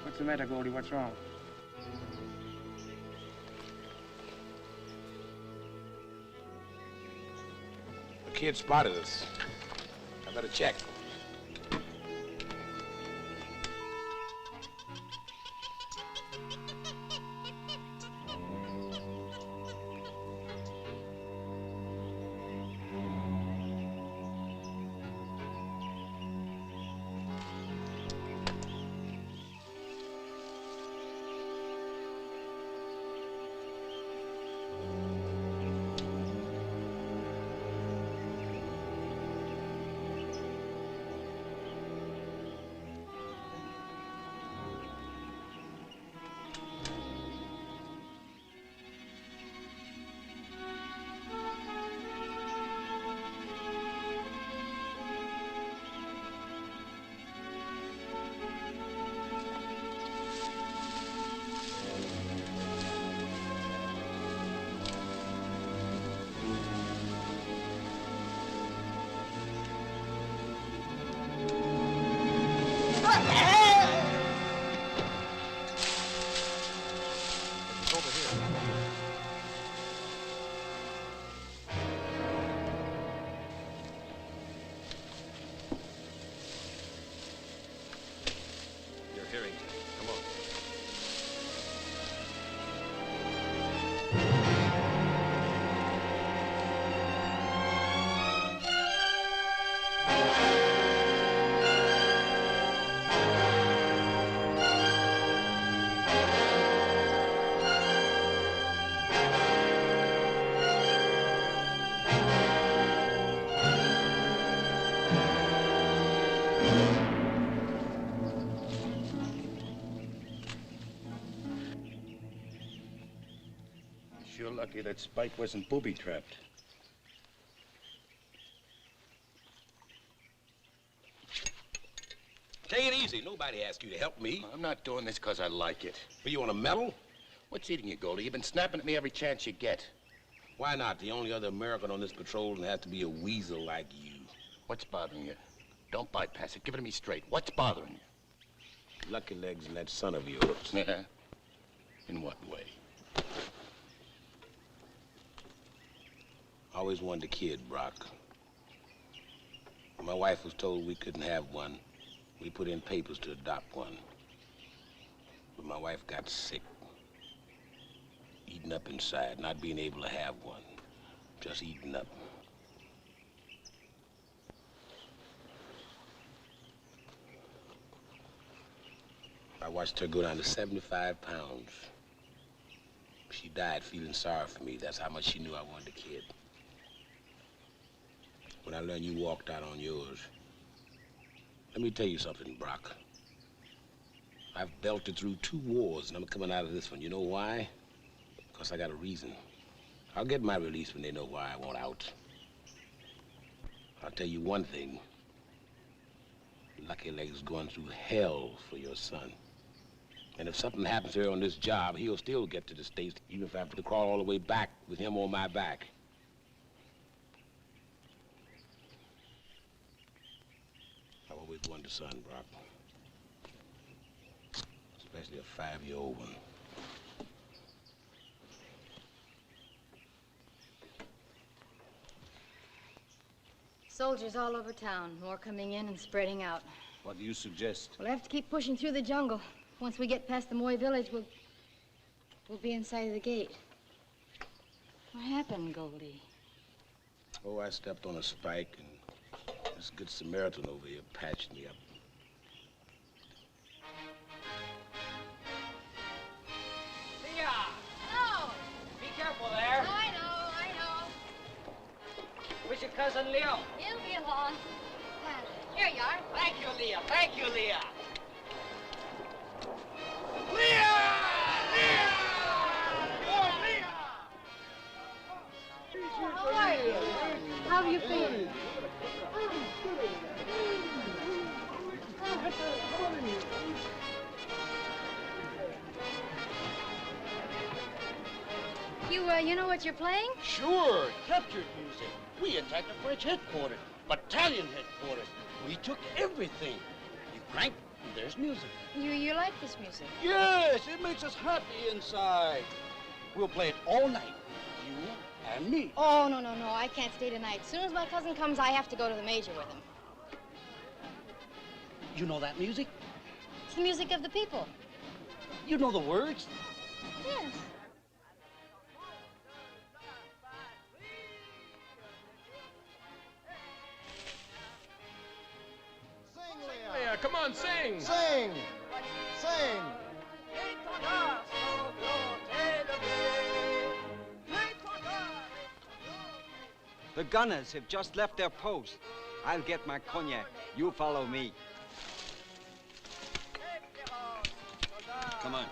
Speaker 10: What's the matter, Goldie? What's wrong?
Speaker 16: The kid spotted us. I better check. Sure lucky that Spike wasn't booby-trapped.
Speaker 20: Take it easy. Nobody asked you to help me.
Speaker 16: I'm not doing this because I like it.
Speaker 20: But you want a medal?
Speaker 16: What's eating you, Goldie? You've been snapping at me every chance you get.
Speaker 20: Why not? The only other American on this patrol has to be a weasel like you.
Speaker 16: What's bothering you? Don't bypass it. Give it to me straight. What's bothering you?
Speaker 20: Lucky Legs and that son of yours.
Speaker 16: Yeah? In what way?
Speaker 20: I always wanted a kid, Brock. When my wife was told we couldn't have one, we put in papers to adopt one. But my wife got sick. Eaten up inside, not being able to have one. Just eaten up. I watched her go down to 75 pounds. She died feeling sorry for me. That's how much she knew I wanted a kid. When I learned you walked out on yours, let me tell you something, Brock. I've belted through 2 wars, and I'm coming out of this one. You know why? Because I got a reason. I'll get my release when they know why I want out. I'll tell you one thing. Lucky Legs is going through hell for your son. And if something happens here on this job, he'll still get to the States, even if I have to crawl all the way back with him on my back. I've always wanted a son, Brock. Especially a 5-year-old one.
Speaker 6: Soldiers all over town, more coming in and spreading out.
Speaker 12: What do you suggest?
Speaker 6: We'll have to keep pushing through the jungle. Once we get past the Moy village, we'll be inside of the gate. What happened, Goldie?
Speaker 20: Oh, I stepped on a spike, and this good Samaritan over here patched me up.
Speaker 18: Leah! No! Be careful there.
Speaker 6: I know.
Speaker 18: Where's your cousin Leo?
Speaker 6: He'll be along. Here you are.
Speaker 18: Thank you, Leah. Thank you, Leah.
Speaker 6: How are you? How have you been? You know what you're playing?
Speaker 15: Sure, captured music. We attacked the French headquarters, battalion headquarters. We took everything. You crank, and there's music.
Speaker 6: You like this music?
Speaker 15: Yes, it makes us happy inside. We'll play it all night, you and me.
Speaker 6: Oh, no. I can't stay tonight. As soon as my cousin comes, I have to go to the major with him.
Speaker 15: You know that music?
Speaker 6: It's the music of the people.
Speaker 15: You know the words?
Speaker 6: Yes.
Speaker 14: Leah, come on, sing!
Speaker 9: Sing! Sing!
Speaker 19: The gunners have just left their post. I'll get my cognac. You follow me. Come on.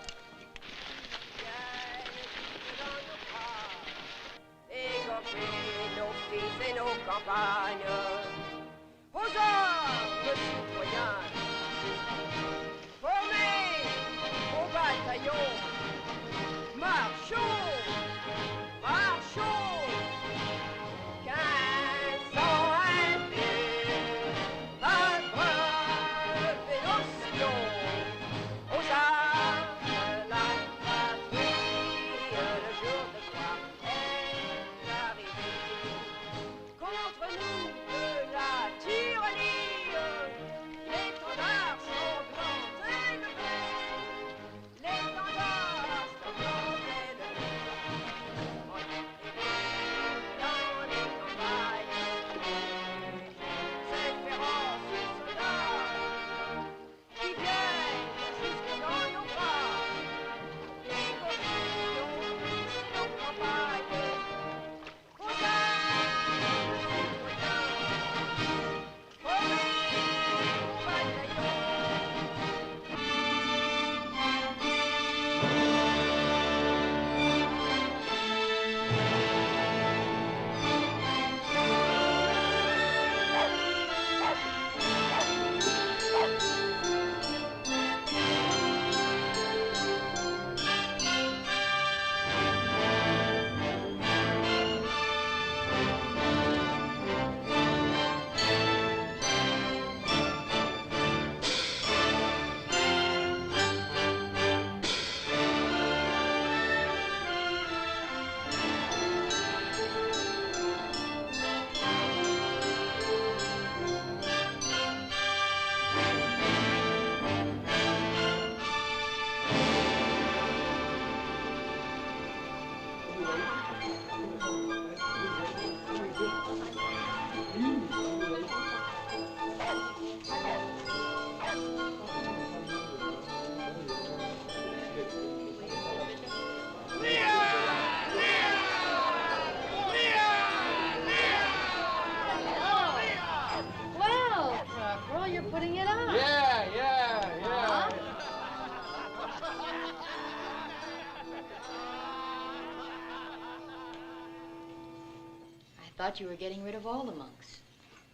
Speaker 6: thought you were getting rid of all the monks.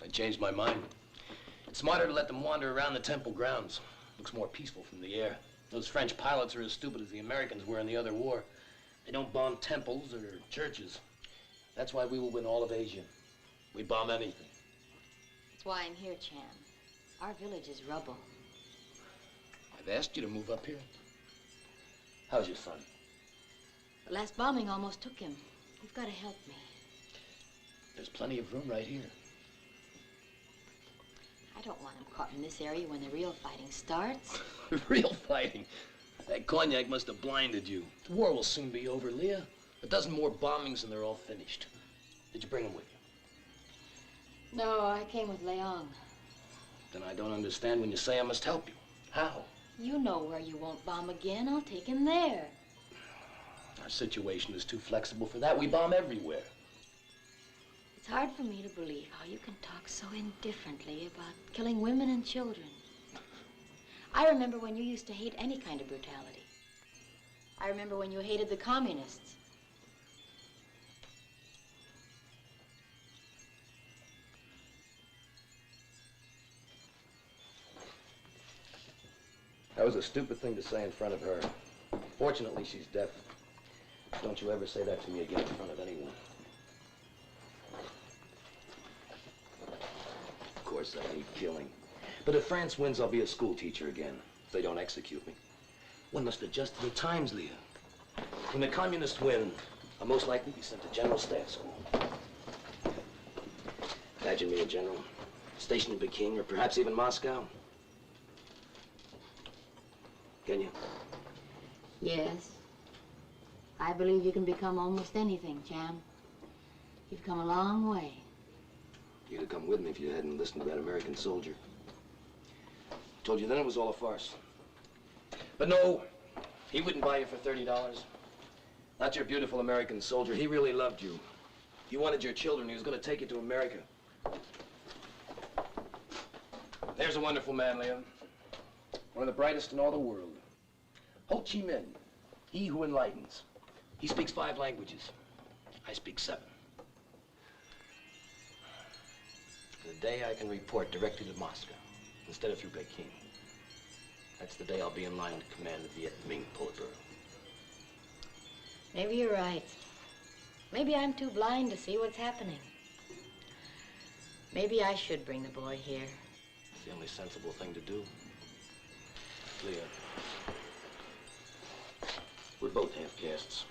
Speaker 21: I changed my mind. It's smarter to let them wander around the temple grounds. Looks more peaceful from the air. Those French pilots are as stupid as the Americans were in the other war. They don't bomb temples or churches. That's why we will win all of Asia. We bomb anything.
Speaker 6: That's why I'm here, Chan. Our village is rubble.
Speaker 21: I've asked you to move up here. How's your son?
Speaker 6: The last bombing almost took him. You've got to help me.
Speaker 21: There's plenty of room right here.
Speaker 6: I don't want him caught in this area when the real fighting starts.
Speaker 21: Real fighting? That cognac must have blinded you. The war will soon be over, Leah. A dozen more bombings and they're all finished. Did you bring him with you?
Speaker 6: No, I came with Leon.
Speaker 21: Then I don't understand when you say I must help you. How?
Speaker 6: You know where you won't bomb again. I'll take him there.
Speaker 21: Our situation is too flexible for that. We bomb everywhere.
Speaker 6: It's hard for me to believe how you can talk so indifferently about killing women and children. I remember when you used to hate any kind of brutality. I remember when you hated the communists.
Speaker 21: That was a stupid thing to say in front of her. Fortunately, she's deaf. Don't you ever say that to me again in front of anyone. Of course, I hate killing. But if France wins, I'll be a school teacher again, if they don't execute me. One must adjust to the times, Leah. When the communists win, I'll most likely be sent to General Staff School. Imagine me a general, stationed in Peking, or perhaps even Moscow. Can you?
Speaker 6: Yes. I believe you can become almost anything, Chan. You've come a long way.
Speaker 21: You'd have come with me if you hadn't listened to that American soldier. Told you then it was all a farce. But no, he wouldn't buy you for $30. Not your beautiful American soldier. He really loved you. You wanted your children. He was going to take you to America. There's a wonderful man, Leah. One of the brightest in all the world. Ho Chi Minh, he who enlightens. He speaks 5 languages. I speak 7. The day I can report directly to Moscow, instead of through Peking, that's the day I'll be in line to command the Viet Minh Politburo.
Speaker 6: Maybe you're right. Maybe I'm too blind to see what's happening. Maybe I should bring the boy here.
Speaker 21: It's the only sensible thing to do. Leah, we're both half castes.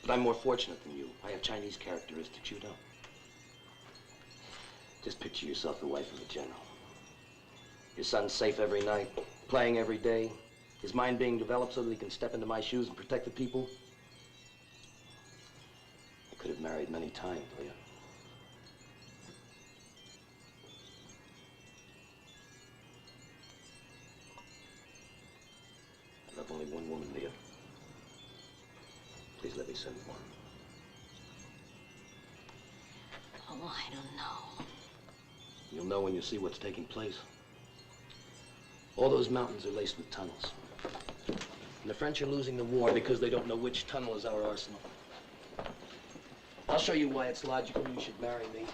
Speaker 21: But I'm more fortunate than you. I have Chinese characteristics you don't. Just picture yourself the wife of a general. Your son's safe every night, playing every day, his mind being developed so that he can step into my shoes and protect the people. I could have married many times, Leah. I love only one woman, Leah. Please let me send for her.
Speaker 6: Oh, I don't know.
Speaker 21: You'll know when you see what's taking place. All those mountains are laced with tunnels. And the French are losing the war because they don't know which tunnel is our arsenal. I'll show you why it's logical you should marry me.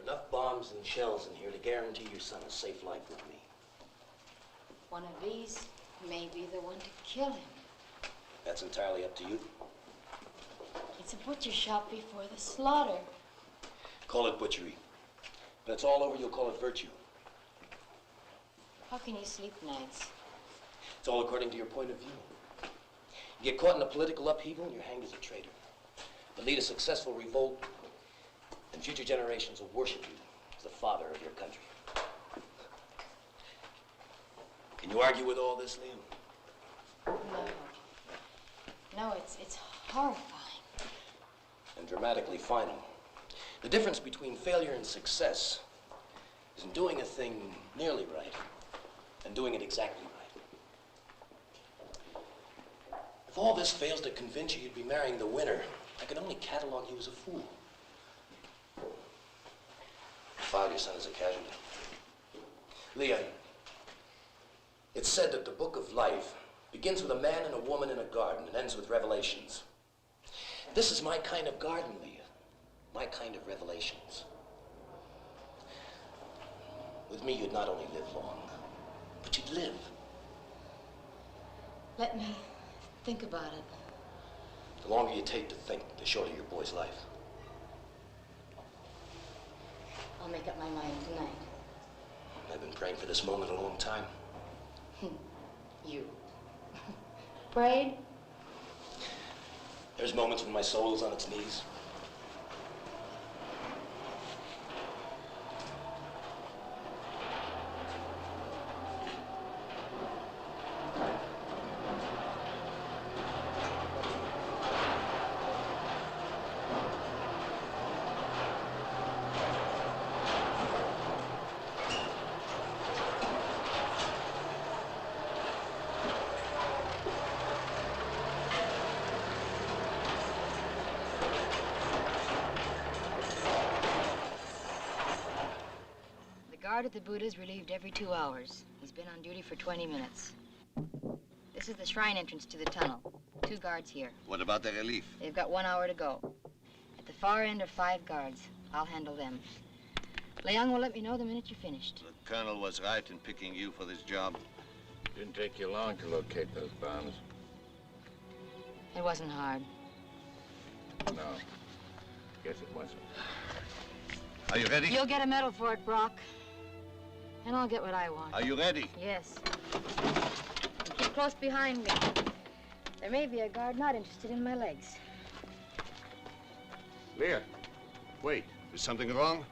Speaker 21: Enough bombs and shells in here to guarantee your son a safe life with me.
Speaker 6: One of these may be the one to kill him.
Speaker 21: That's entirely up to you.
Speaker 6: It's a butcher shop before the slaughter.
Speaker 21: Call it butchery. When it's all over, you'll call it virtue.
Speaker 6: How can you sleep nights?
Speaker 21: It's all according to your point of view. You get caught in a political upheaval and you're hanged as a traitor. But lead a successful revolt, and future generations will worship you as the father of your country. Can you argue with all this, Liam?
Speaker 6: No, it's horrifying.
Speaker 21: And dramatically final. The difference between failure and success is in doing a thing nearly right and doing it exactly right. If all this fails to convince you you'd be marrying the winner, I can only catalog you as a fool. File your son as a casualty. Leah, it's said that the book of life begins with a man and a woman in a garden and ends with revelations. This is my kind of garden, Leah. My kind of revelations. With me, you'd not only live long, but you'd live.
Speaker 6: Let me think about it.
Speaker 21: The longer you take to think, the shorter your boy's life.
Speaker 6: I'll make up my mind tonight.
Speaker 21: I've been praying for this moment a long time.
Speaker 6: You. Prayed?
Speaker 21: There's moments when my soul is on its knees.
Speaker 6: Guard at the Buddha's relieved every 2 hours. He's been on duty for 20 minutes. This is the shrine entrance to the tunnel. 2 guards here.
Speaker 4: What about the relief?
Speaker 6: They've got 1 hour to go. At the far end are 5 guards. I'll handle them. Leung will let me know the minute you're finished.
Speaker 4: The colonel was right in picking you for this job.
Speaker 7: Didn't take you long to locate those bombs.
Speaker 6: It wasn't hard.
Speaker 7: No. Guess it wasn't.
Speaker 4: Are you ready?
Speaker 6: You'll get a medal for it, Brock. And I'll get what I want.
Speaker 4: Are you ready?
Speaker 6: Yes. And keep close behind me. There may be a guard not interested in my legs.
Speaker 7: Leah, wait.
Speaker 4: Is something wrong?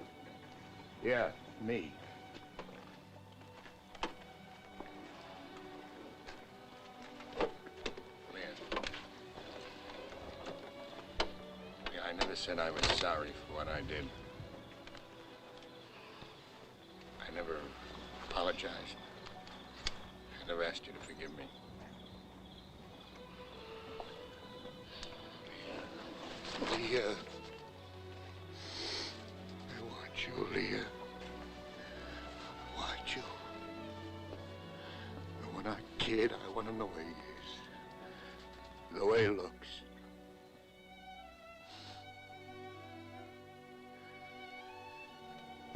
Speaker 7: Yeah, me. Leah. Yeah, I never said I was sorry for what I did. I never apologized. I never asked you to forgive me. Leah. I want you, Leah. I want you. And when I kid, I want to know where he is. The way he looks.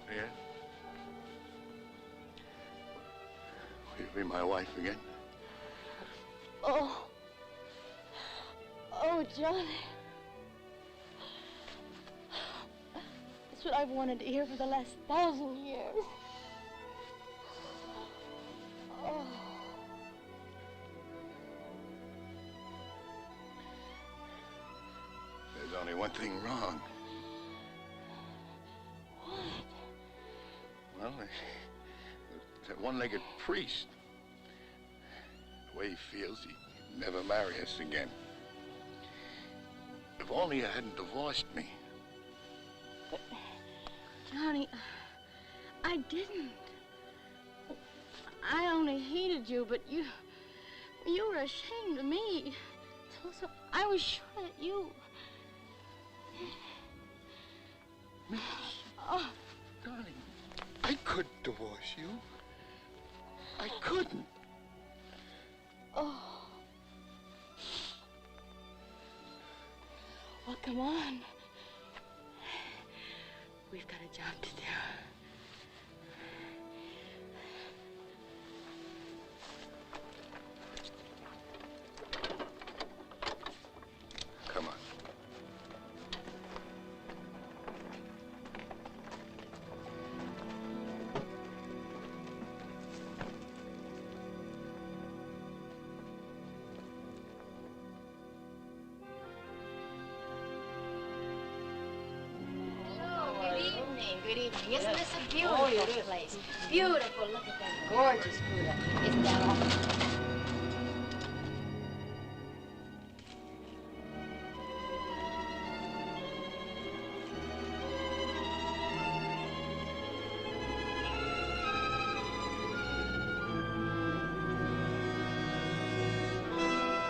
Speaker 7: Leah? Will you be my wife again?
Speaker 3: Oh. Oh, Johnny. That's what I've wanted to hear for the last 1,000 years. Oh.
Speaker 7: There's only one thing wrong.
Speaker 3: What?
Speaker 7: Well, that one-legged priest. The way he feels, he'd never marry us again. If only you hadn't divorced me.
Speaker 3: But, Johnny, I didn't. I only hated you, but you were ashamed of me. So I was sure that you...
Speaker 7: Miss,
Speaker 3: Oh.
Speaker 7: darling, I couldn't divorce you. I couldn't.
Speaker 3: Oh. Well, come on. We've got a job to do.
Speaker 7: Come on.
Speaker 6: Good evening. Isn't this a beautiful
Speaker 1: Oh, it is.
Speaker 6: place? Beautiful. Look at that gorgeous Buddha. Isn't that awful?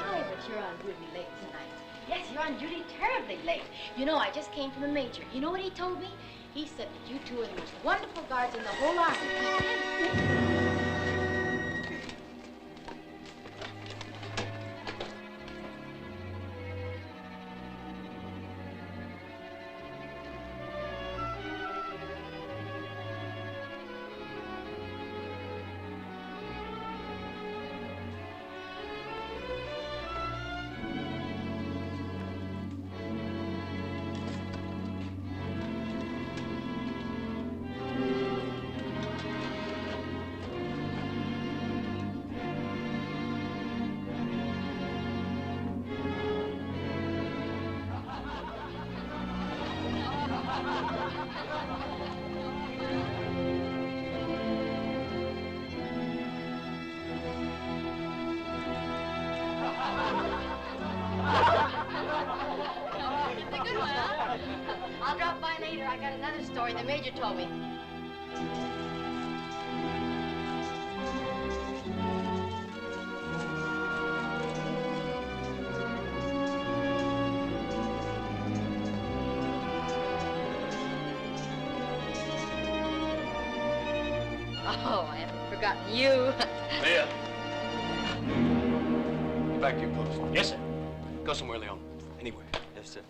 Speaker 6: Hi, but you're on duty late tonight. Yes, you're on duty terribly late. You know, I just came from the major. You know what he told me? He said that you two are the most wonderful guards in the whole army. It's a good one, huh? I'll drop by later. I got another story the major told me. Oh, I haven't forgotten you.
Speaker 21: Leah. Get back to your post. Yes, sir. Go somewhere, Leon. Anywhere. Yes, sir.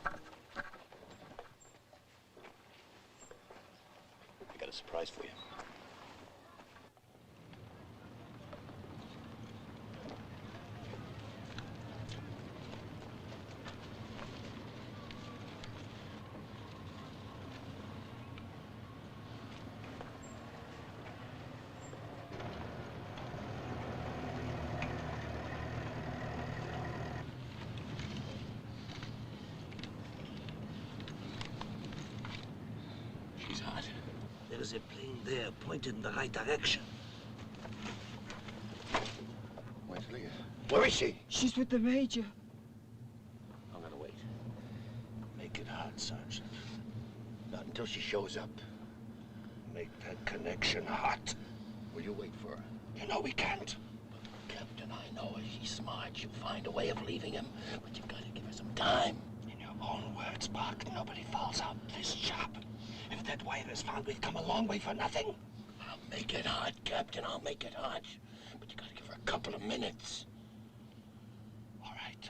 Speaker 21: I got a surprise for you. She's hot.
Speaker 12: There is a plane there, pointed in the right direction.
Speaker 21: Where's Leah?
Speaker 12: Where is she?
Speaker 1: She's with the major.
Speaker 21: I'm gonna wait.
Speaker 12: Make it hot, Sergeant. Not until she shows up. Make that connection hot.
Speaker 21: Will you wait for her?
Speaker 12: You know we can't.
Speaker 21: Captain, I know her. She's smart. She'll find a way of leaving him. But you've got to give her some time.
Speaker 12: In your own words, Buck, nobody falls out this job. If that wire is found, we've come a long way for nothing.
Speaker 21: I'll make it hot, Captain. I'll make it hot. But you got to give her a couple of minutes.
Speaker 12: All right.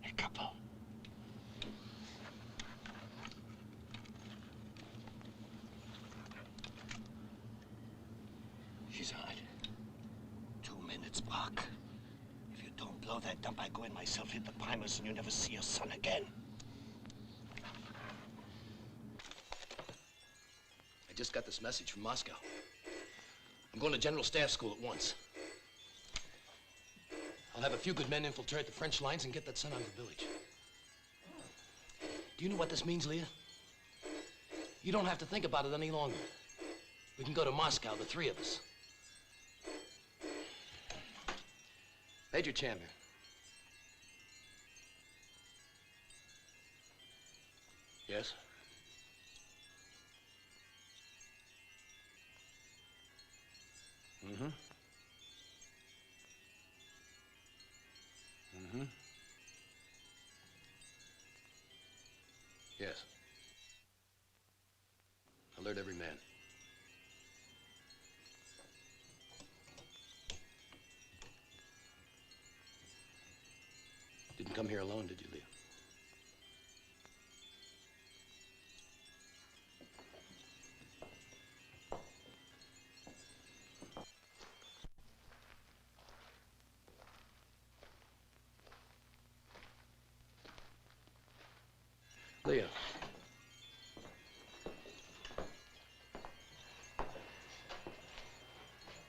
Speaker 12: A couple.
Speaker 21: She's hot.
Speaker 12: 2 minutes, Buck. If you don't blow that dump, I go in myself, hit the primers, and you never see your son again.
Speaker 21: I just got this message from Moscow. I'm going to General Staff School at once. I'll have a few good men infiltrate the French lines and get that son out of the village. Do you know what this means, Leah? You don't have to think about it any longer. We can go to Moscow, the three of us. Major Chandler. Yes? Mm-hmm. Mm-hmm. Yes. Alert every man. Didn't come here alone, did you, Leah? Leah.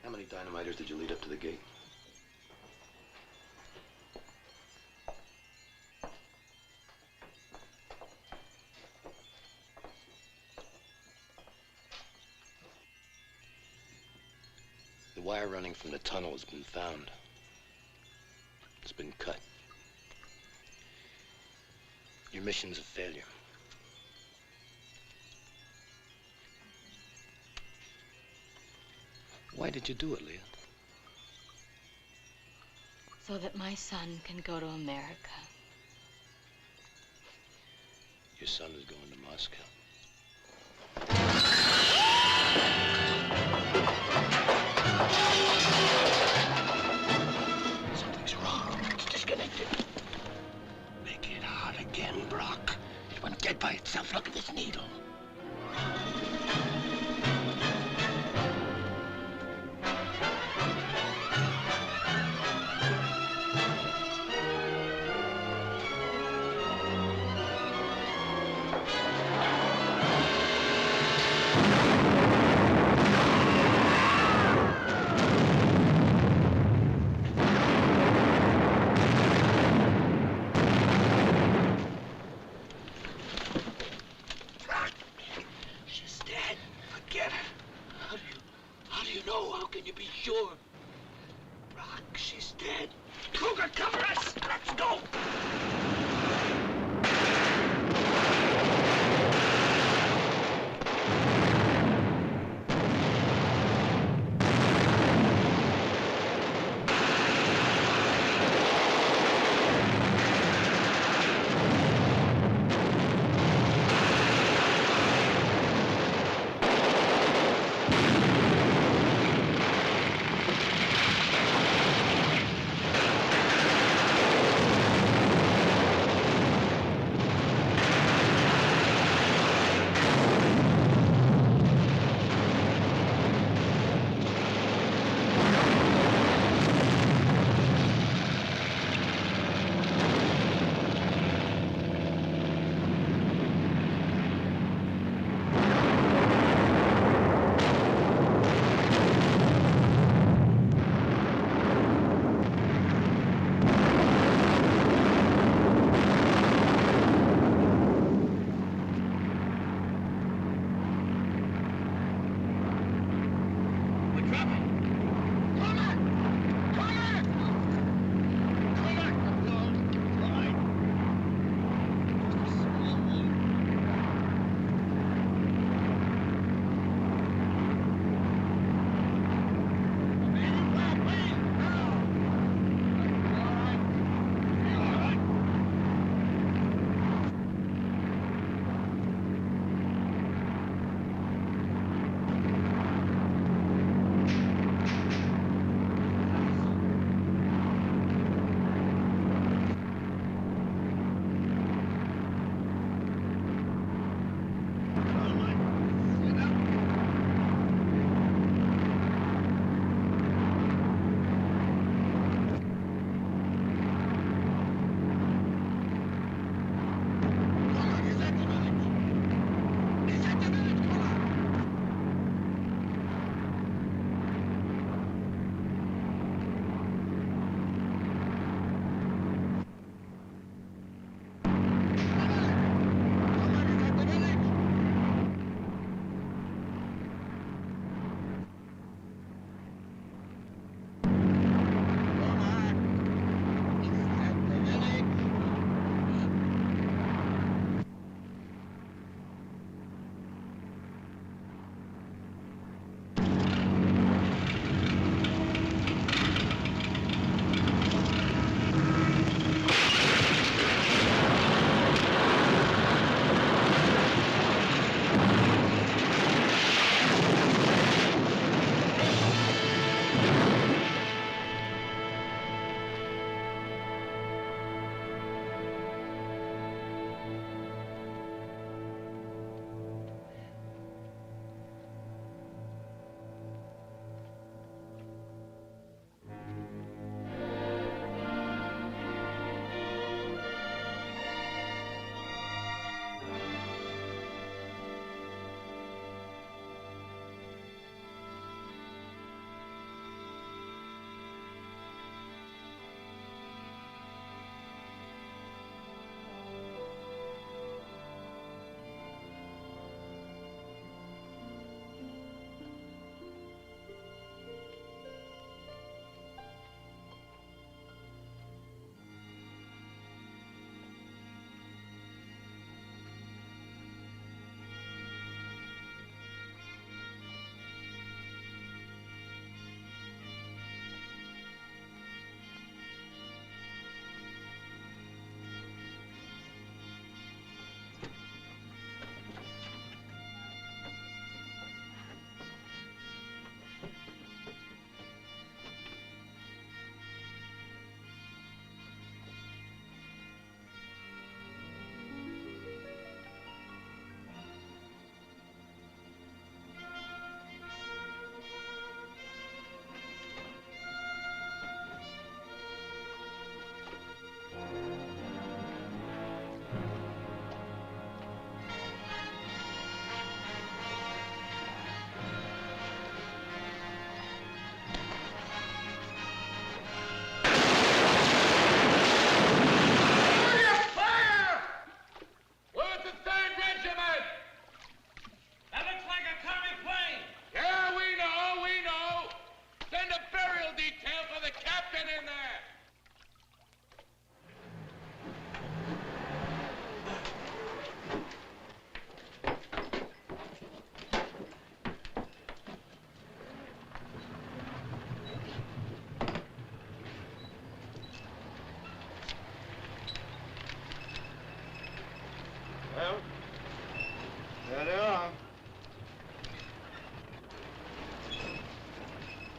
Speaker 21: How many dynamiters did you lead up to the gate? The wire running from the tunnel has been found. It's been cut. Your mission's a failure. Why did you do it, Leah?
Speaker 6: So that my son can go to America.
Speaker 21: Your son is going to Moscow.
Speaker 12: Something's wrong. It's disconnected. Make it hot again, Brock. It went dead by itself. Look at this needle.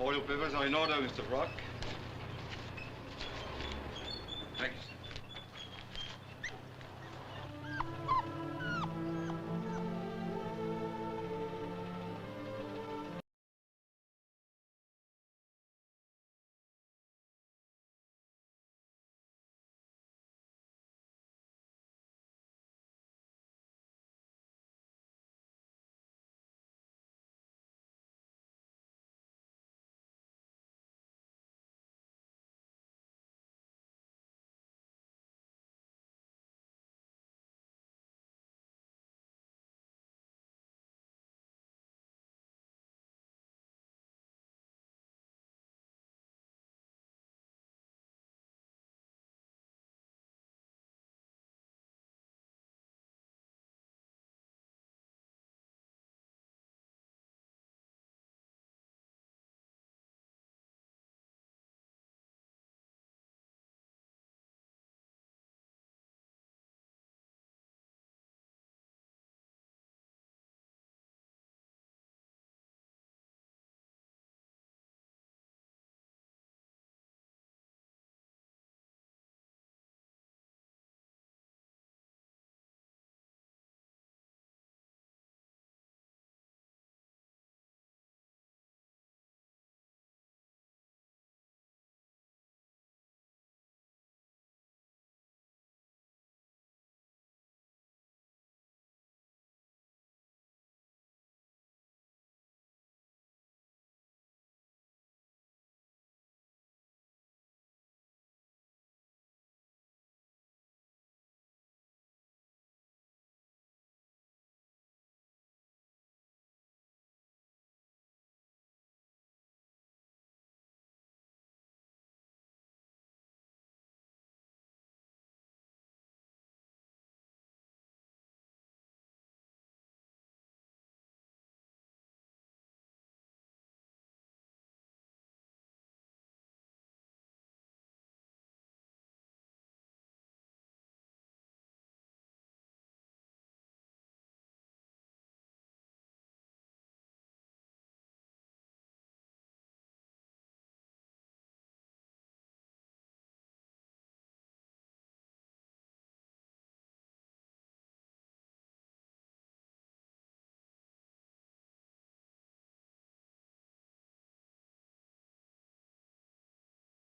Speaker 5: All your papers are in order, Mr. Brock.